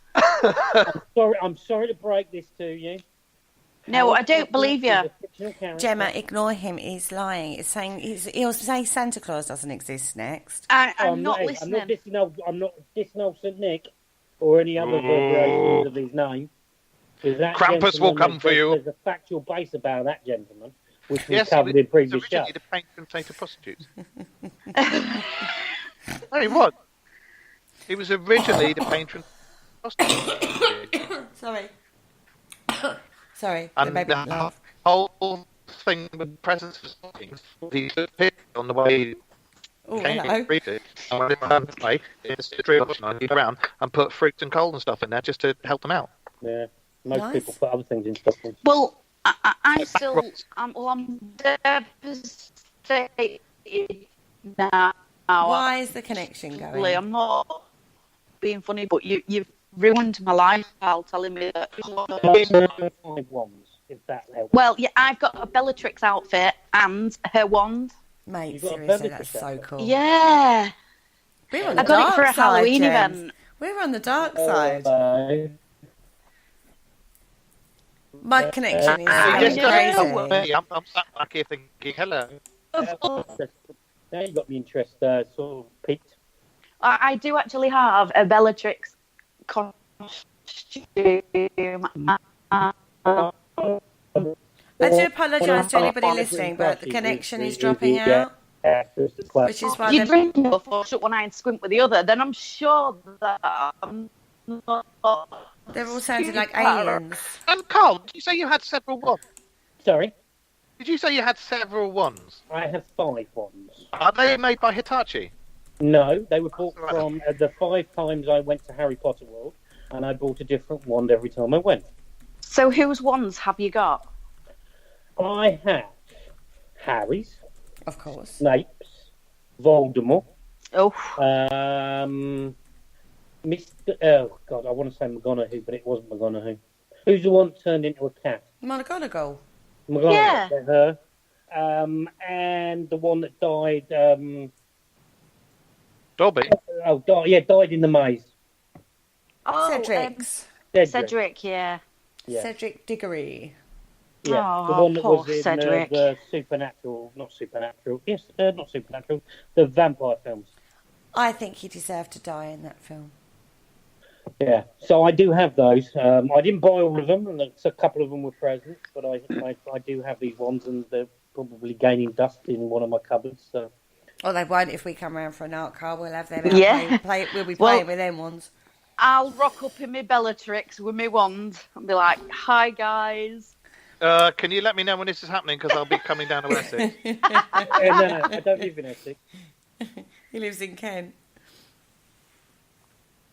I'm sorry to break this to you. No, I don't believe you. Is a fictional character. Gemma, ignore him. He's lying. It's saying he'll say Santa Claus doesn't exist next. I'm not I'm listening. I'm not dissing old St. Nick or any other variations of his name. Krampus will come for you. There's a factual base about that gentleman, which we Yes, covered in previous originally shows. the patron saint of prostitutes. No, he was. He was originally the patron of prostitutes. Sorry. Sorry, they And made me the laugh. whole thing with presents of stockings, he took a picture on the way Oh, came hello. treated, and when it way, it's a tree option, I go around and put fruits and coal and stuff in there just to help them out. Yeah, most Nice. people put other things in stockings. Well, I'm still. I'm devastated now. Why is the connection going? I'm not being funny, but you've ruined my life, pal, telling me that. 5 wands, if that helps. Well, yeah, I've got a Bellatrix outfit and her wand. Mate, You've got a seriously, Bellatrix that's so outfit. cool. Yeah. We're on I the got it dark for a side, Halloween James. event. We're on the dark side. Hello. My connection is He going just doesn't crazy. know me. I'm sat back here thinking, hello. Now you got the interest sort of peaked. I do actually have a Bellatrix costume. I do apologise to anybody listening, but the connection is dropping out, which is why You they're... drink before shut one eye and squint with the other, then I'm sure that I'm not. They're all sounding like aliens. And Carl, did you say you had several wands? Sorry? Did you say you had several wands? I have 5 wands. Are they made by Hitachi? No, they were bought Right. from the 5 times I went to Harry Potter World, and I bought a different wand every time I went. So whose wands have you got? I have Harry's, Of course. Snape's, Voldemort, Oh, Mr. Oh God, I want to say McGonagall, but it wasn't McGonagall. Who's the one that turned into a cat? McGonagall. McGonagall, Yeah. her. And the one that died. Dobby. Died in the maze. oh Cedric's. Cedric, yeah. Yeah. Cedric Diggory. Yeah, Oh, the one that poor was in Cedric. the Supernatural, not Supernatural. Yes, not Supernatural. The vampire films. I think he deserved to die in that film. Yeah, so I do have those. I didn't buy all of them, and a couple of them were presents, but I do have these ones, and they're probably gaining dust in one of my cupboards. So Or they won't if we come round for an art car. We'll have them out. Yeah. We'll be Well- playing with them ones. I'll rock up in my Bellatrix with my wand and be like, "Hi guys." Can you let me know when this is happening? Because I'll be coming down to Essex. no, I don't live in Essex. He lives in Kent.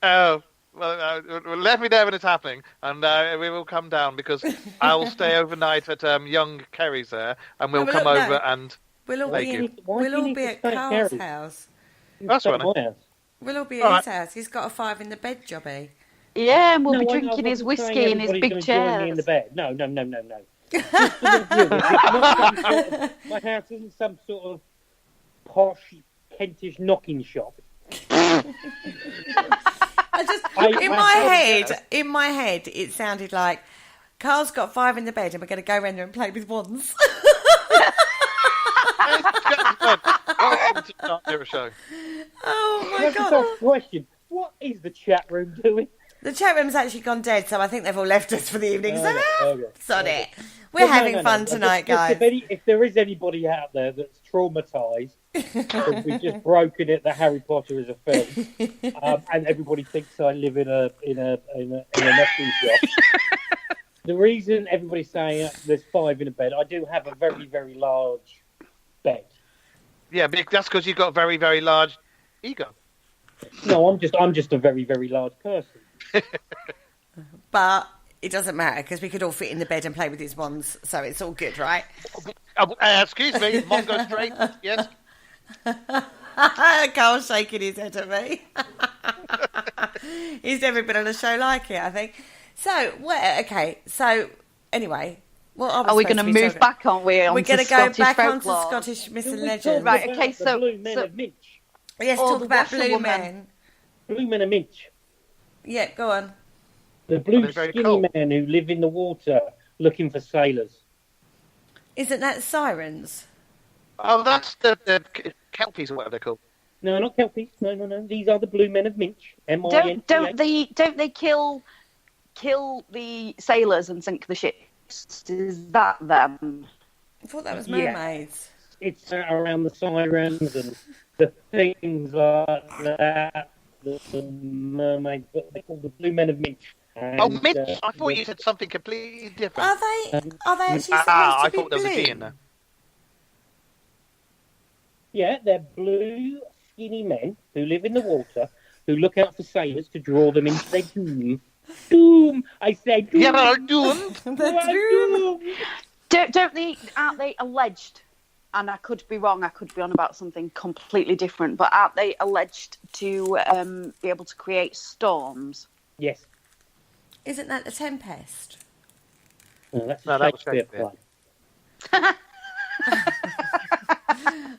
Oh, well, let me know when it's happening, and we will come down because I'll stay overnight at young Kerry's there, and we'll No, come no. over and. We'll all Thank be you. in, Why do we'll you all need be to at stay at Carl's Kerry's? house. That's Stay right. at my house. We'll all be at All his house. He's got a 5 in the bed jobby. Yeah, and we'll be No, I drinking his wasn't saying whiskey in his everybody's big gonna join me in the chairs. bed. No. Just for the viewers, it's not some sort of- my house isn't some sort of posh Kentish knocking shop. In my head, it sounded like Carl's got 5 in the bed, and we're going to go around there and play with wands. Welcome to the Dark Mirror Show. Oh my That's a god! tough question. What is the chat room doing? The chat room's actually gone dead, so I think they've all left us for the evening. So, Okay. sod it. We're having fun Just- tonight, just guys. if there is anybody out there that's traumatised, because we've just broken it that Harry Potter is a film, and everybody thinks I live in a knocking shop. The reason everybody's saying there's 5 in a bed, I do have a very, very large bed. Yeah, that's because you've got a very, very large ego. No, I'm just a very, very large person. But it doesn't matter because we could all fit in the bed and play with his wands, so it's all good, right? Excuse me, Mongo straight. Yes. Carl's shaking his head at me. He's never been on a show like it, I think. So, okay. So, anyway, what Are we going to move back, aren't we? We're going to go back onto folklore? Scottish myth and Can we legend. talk Right, about okay, the so- Blue Men so- of Minch. Yes, Or talk the about Washer Blue Woman. Men. Blue Men of Minch. Yeah, go on. The blue they're very skinny cold. men who live in the water looking for sailors. Isn't that Sirens? Oh, that's the Kelpies or whatever they're called. No, not Kelpies. No. These are the Blue Men of Minch. M-I-N-C-H. Don't they kill the sailors and sink the ships? Is that them? I thought that was Yeah. mermaids. It's around the sirens and the things like that. The mermaids, but they're called the Blue Men of Minch. Oh, And, Mitch! I thought you said something completely different. Are they actually supposed I to be thought there was blue? a D in there. Yeah, they're blue, skinny men who live in the water, who look out for sailors to draw them into their doom. Doom! I say doom! Yeah, they're doomed. The doom. Aren't they alleged? And I could be wrong. I could be on about something completely different. But aren't they alleged to be able to create storms? Yes. Isn't that the Tempest? No, that's No, a that was Shakespeare Shakespeare. play.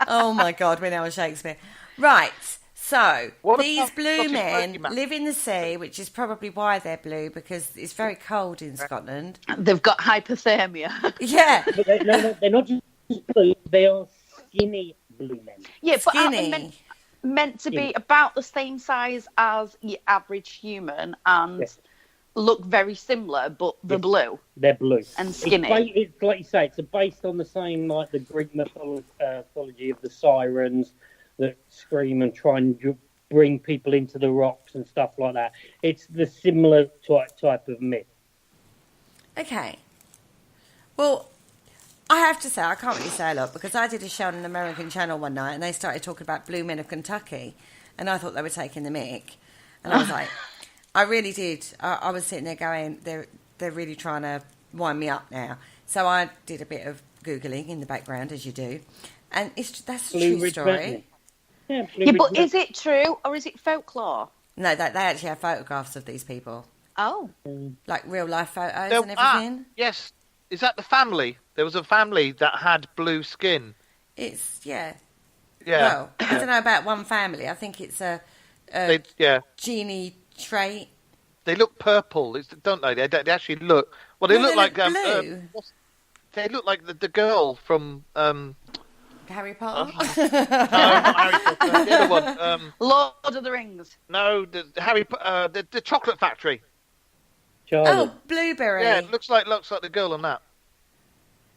Oh my God, we're now on Shakespeare. Right, so What these about blue Scottish men Pokemon? live in the sea, which is probably why they're blue, because it's very cold in Scotland. They've got hypothermia. Yeah, But they're not just blue, they are skinny blue men. Yeah, but aren't they skinny. meant to be Skinny. about the same size as your average human and Yes. look very similar, but they're Yes. blue They're blue. and skinny. It's like you say, it's based on the same, like the Greek mythology of the sirens that scream and try and bring people into the rocks and stuff like that. It's the similar type of myth. Okay. Well, I have to say, I can't really say a lot because I did a show on an American channel one night and they started talking about Blue Men of Kentucky and I thought they were taking the mick. And I was like, I really did. I was sitting there going, they're really trying to wind me up now. So I did a bit of Googling in the background, as you do. And that's a true story. Yeah, but is it true or is it folklore? No, they actually have photographs of these people. Oh. Like real life photos No, and everything. Yes. Is that the family? There was a family that had blue skin. It's, yeah. Yeah. Well, I don't know about one family. I think it's a genie trait. They look purple, don't they? They actually look. Well, they look like blue. they look like the girl from Harry Potter. no, not Harry Potter. The other one. Lord of the Rings. No, the Chocolate Factory. Charlie. Oh, Blueberry. Yeah, it looks like the girl on that.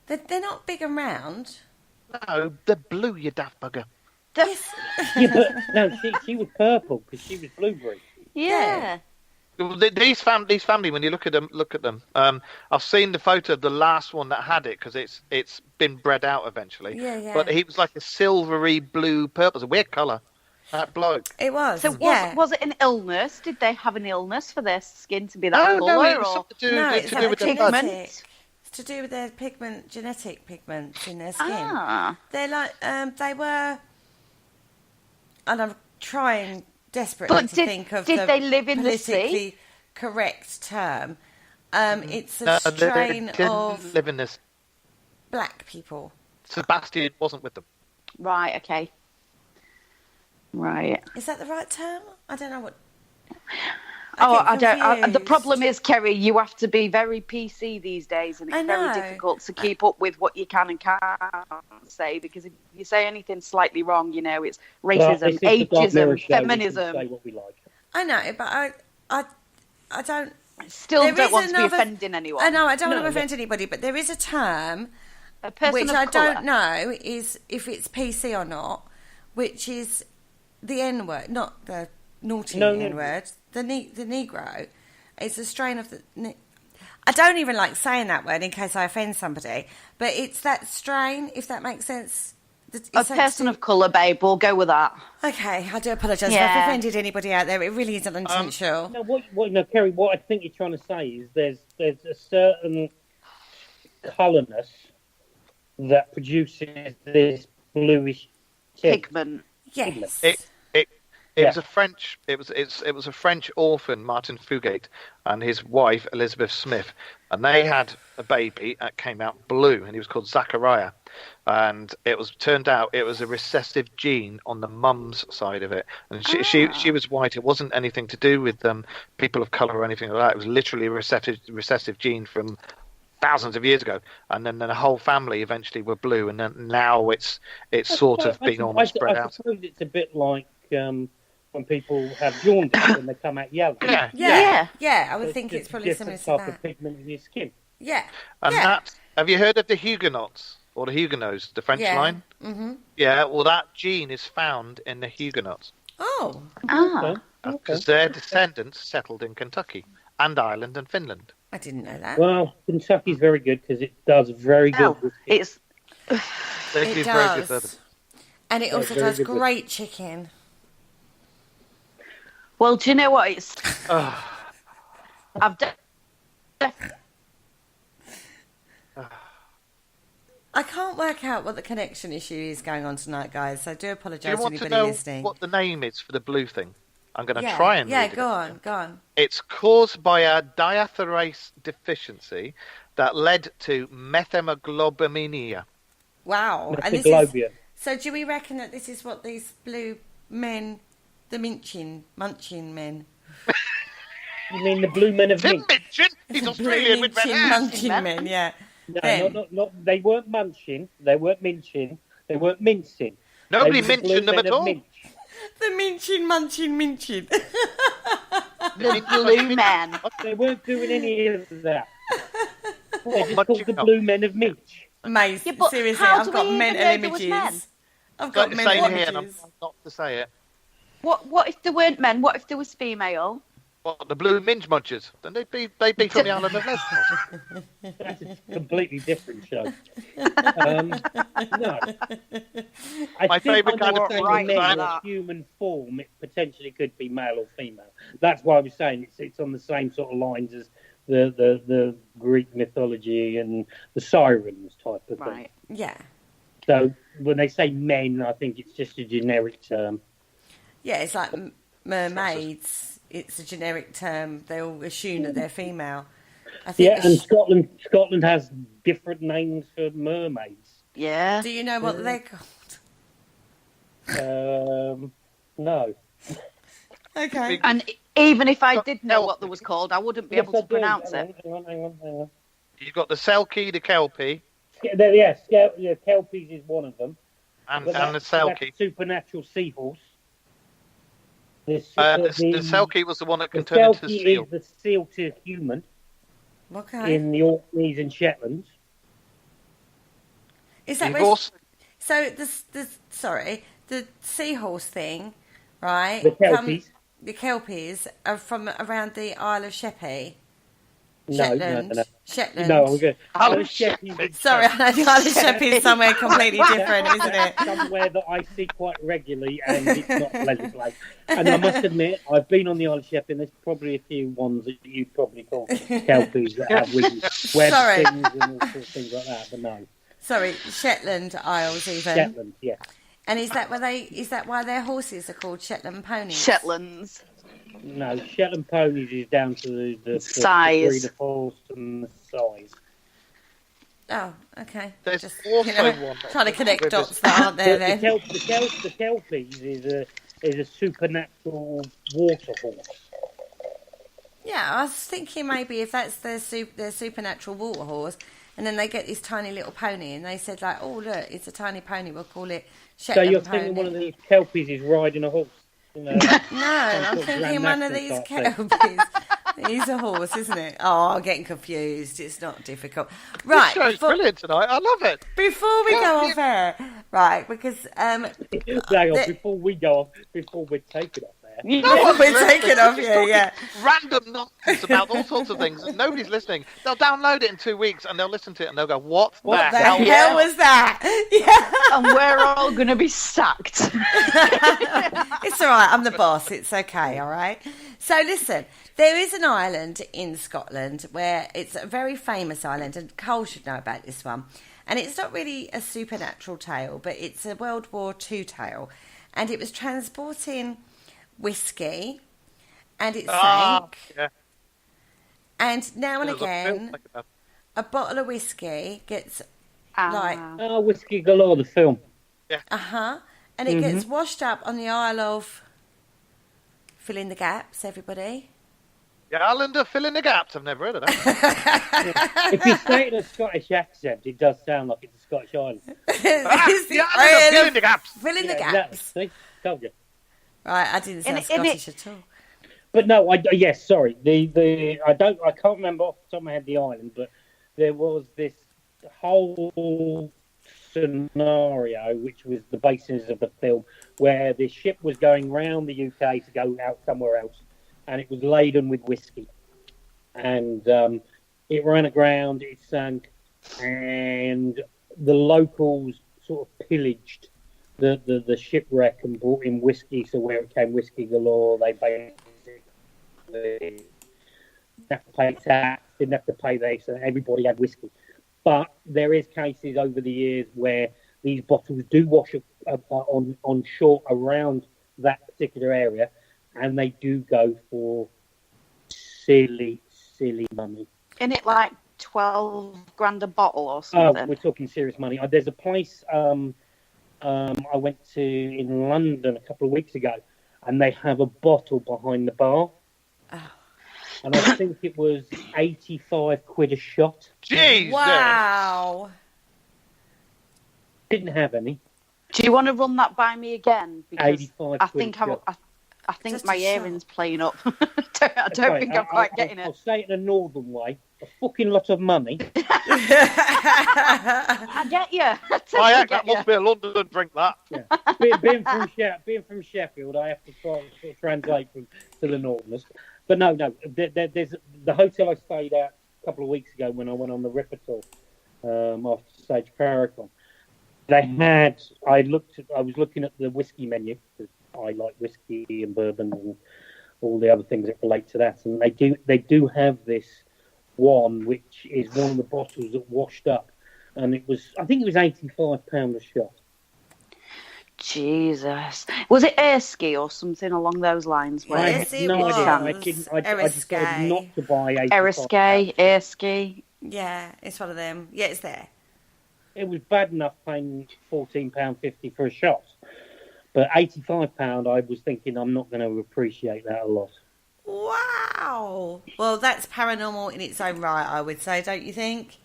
They're not big and round. No, they're blue, you daft bugger. Yes. Yeah, but no, she was purple because she was blueberry. Yeah. These family, when you look at them. I've seen the photo of the last one that had it because it's been bred out eventually. Yeah. But he was like a silvery blue purple. It's a weird colour. That bloke. It was. So was it an illness? Did they have an illness for their skin to be that No, colour? it was something to do with the pigment. blood. It's to do with their genetic pigments in their skin. Ah. They're like, they were, and I'm trying desperately But to did- think of did the they live in the politically sea? correct term. It's a No, strain they didn't of live in this. black people. Sebastian wasn't with them. Right, okay. Right. Is that the right term? I don't know what. I get don't. The confused. problem is, Kerry, you have to be very PC these days, and I it's very know. difficult to keep up with what you can and can't say, because if you say anything slightly wrong, it's Well, racism, this is the Dark Mirror ageism, show. We can feminism. say what we like. I know, but I don't. Still There don't is want to be another- offending anyone. I know, I don't want No, to offend anybody, but there is a term A person which of I colour. don't know is if it's PC or not, which is the N word, not the naughty No. N word, the Negro. It's a strain of the. I don't even like saying that word in case I offend somebody, but it's that strain, if that makes sense. A person of colour, babe. We'll go with that. Okay, I do apologise if Yeah. I've offended anybody out there. It really isn't intentional. No, Kerry, what I think you're trying to say is there's a certain colourness that produces this bluish tint. Pigment. Yes. It was a French. It was a French orphan, Martin Fugate, and his wife Elizabeth Smith, and they had a baby that came out blue, and he was called Zachariah. And turned out it was a recessive gene on the mum's side of it, and she was white. It wasn't anything to do with people of color or anything like that. It was literally a recessive gene from thousands of years ago, and then the whole family eventually were blue, and then now it's sort of been almost spread out. I suppose it's a bit like when people have jaundice and they come out yellow. Yeah. I would think There's it's probably a similar to different type that. of pigment in your skin. Yeah. And yeah. have you heard of the Huguenots or the Huguenots, the French Yeah. line? Mm-hmm. Yeah, well, that gene is found in the Huguenots Oh. Ah. because their descendants settled in Kentucky and Ireland and Finland. I didn't know that. Well, Kentucky's very good because it does very good. Oh, with it's They It do very good bourbon. does. And it also very does good. great chicken. well. Do you know what? It's I've I can't work out what the connection issue is going on tonight, guys. So I do Do you apologise to want to anybody know listening. what the name is for the blue thing? I'm going to yeah. try and Yeah, read it. go on. It's caused by a diathorase deficiency that led to methemoglobinemia. Wow. And this is, Methaglobia. so do we reckon that this is what these blue men, the munching men, You mean the blue men of Tim Mink? Minchin, he's Australian with red hair. munching men, yeah. No, Them. not. They weren't munching. They weren't minching. They weren't mincing. Nobody They were the blue mentioned them men at of all. Minch. The munching. the blue men. They weren't doing any of that. They just Munching called the up. blue men of Minch. Mate, Yeah, but seriously, how I've do got we even mental know there was men? images. I've Got got the mental same here, and I'm images. not to say it. What if there weren't men? What if there was female? What, the blue minge munchers? Then they'd be from the island of Lesbos. That's a completely different show. No. My favourite kind of thing men is in that. human form, it potentially could be male or female. That's why I was saying it's on the same sort of lines as the Greek mythology and the sirens type of thing. Right. Yeah. So when they say men, I think it's just a generic term. Yeah, it's like mermaids. It's a generic term. They all assume that they're female. I think Yeah, and Scotland has different names for mermaids. Yeah. do you know what they're called? No. Okay. And even if I did know what they was called, I wouldn't be able to pronounce it. Hang on. You've got the Selkie, the Kelpie, Kelpies is one of them. and But the that's Selkie. supernatural seahorse. The Selkie was the one that can the turn into a Selkie seal. is the seal to human Okay. in the Orkneys and Shetlands. Is that You've where, also- so the seahorse thing, right? The Kelpies. The Kelpies are from around the Isle of Sheppey. No. Shetland. No, I'm good. Isle of Sheppies Sorry, I know the Isle of Sheppey is somewhere completely different, isn't it? somewhere that I see quite regularly, and it's not a pleasant place. And I must admit, I've been on the Isle of Sheppey, and there's probably a few ones that you'd probably call Kelpies that have Sorry. web things and all sorts of things like that, but no. Sorry, Shetland Isles even. Shetland, yeah. And is that why their horses are called Shetland ponies? Shetlands. No, Shetland ponies is down to the Size. the breed of horse and the size. Oh, okay. There's Just also one. trying to connect dots that aren't there then. The Kelpies is a supernatural water horse. Yeah, I was thinking maybe if that's their supernatural water horse, and then they get this tiny little pony, and they said like, oh look, it's a tiny pony, we'll call it So Shetland you're pony. thinking one of these Kelpies is riding a horse? You know, No, some I'm sort of thinking Grand one of National these type thing. Kelpies. He's a horse, isn't it? Oh, I'm getting confused. It's not difficult. Right, This show's brilliant tonight. I love it. before we go off air, right, because Hang on, before we're taken off there. we're taking off here, yeah. Random nonsense about all sorts of things. And nobody's listening. They'll download it in 2 weeks and they'll listen to it and they'll go, what the What the hell? hell was that? Yeah. And we're all going to be sacked. It's all right. I'm the boss. It's okay. All right. So listen, there is an island in Scotland where it's a very famous island, and Cole should know about this one. And it's not really a supernatural tale, but it's a World War II tale, and it was transporting whiskey, and it sank. Yeah. And now and There's a film again, like that. a bottle of whiskey gets like Oh, Whiskey Galore, the film. and it gets washed up on the Isle of. Fill in the gaps, everybody. The island of fill in the gaps. I've never heard of that. If you say it in a Scottish accent, it does sound like it's a Scottish island. It's the island of fill in the gaps. Fill in the Yeah, gaps. exactly. See? Told you. Right, I didn't sound Scottish at all. But no, yes, sorry. I can't remember off the top of my head the island, but there was this whole scenario, which was the basis of the film, where this ship was going round the UK to go out somewhere else, and it was laden with whiskey, and it ran aground, it sank, and the locals sort of pillaged the shipwreck and brought in whiskey. So where it came Whiskey Galore, they basically didn't have to pay tax, didn't have to pay this, so everybody had whiskey. But there is cases over the years where these bottles do wash up on shore around that particular area, and they do go for silly money. Isn't it like 12 grand a bottle or Oh, something? we're talking serious money. There's a place I went to in London a couple of weeks ago, and they have a bottle behind the bar. And I think it was 85 quid a shot. Jesus. Wow. Didn't have any. Do you want to run that by me again? Because 85 I quid think a shot. I think Just my a hearing's shot. playing up. I don't think I'm quite getting I'll it. say it the northern way. A fucking lot of money. I get you. I Oh, totally yeah, get that you. must be a London drink, that. Yeah. being from Sheffield, I have to try and sort of translate to the northerners. But no. There's the hotel I stayed at a couple of weeks ago when I went on the Ripper tour after Stage Paracon. They had. I was looking at the whiskey menu because I like whiskey and bourbon and all the other things that relate to that, and they do have this one which is one of the bottles that washed up, and I think it was £85 a shot. Jesus. Was it Erskine or something along those lines? I Yes, had it no idea. was. I decided not to buy Erskine. Yeah, it's one of them. Yeah, it's there. It was bad enough paying £14.50 for a shot, but £85, I was thinking I'm not going to appreciate that a lot. Wow. Well, that's paranormal in its own right, I would say, don't you think?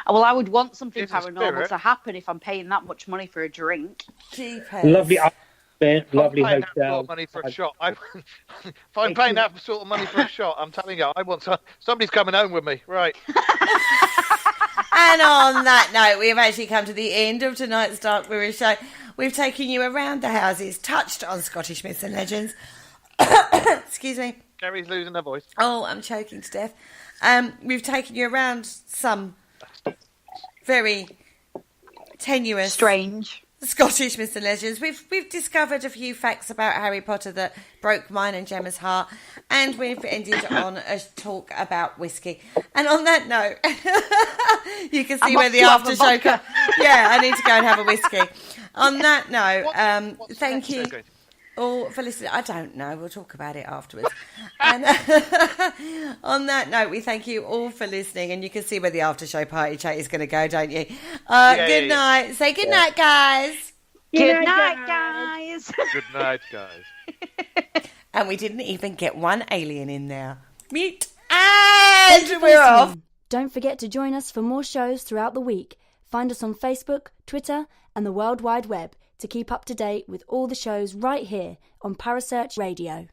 Well, I would want something It's a paranormal spirit. to happen if I'm paying that much money for a drink. Jeepers. Lovely, lovely I'm paying that sort hotel. of money for a shot. If I'm paying that sort of money for a shot, I'm telling you, I want somebody's coming home with me. Right. And on that note, we have actually come to the end of tonight's Dark Mirror show. We've taken you around the houses, touched on Scottish myths and legends. Excuse me. Kerry's losing her voice. Oh, I'm choking to death. We've taken you around some very tenuous Strange. Scottish myths and legends. We've discovered a few facts about Harry Potter that broke mine and Gemma's heart, and we've ended on a talk about whiskey. And on that note, you can see I'm where off the to have after a show. vodka. Yeah, I need to go and have a whiskey. On that note, What's the thank next you segment? all for listening. I don't know. We'll talk about it afterwards. And on that note, we thank you all for listening. And you can see where the after show party chat is going to go, don't you? Good night. Say good night, guys. Good night, guys. Good night, guys. And we didn't even get one alien in there. Mute. And we're off. Don't forget to join us for more shows throughout the week. Find us on Facebook, Twitter, and the World Wide Web to keep up to date with all the shows right here on Parasearch Radio.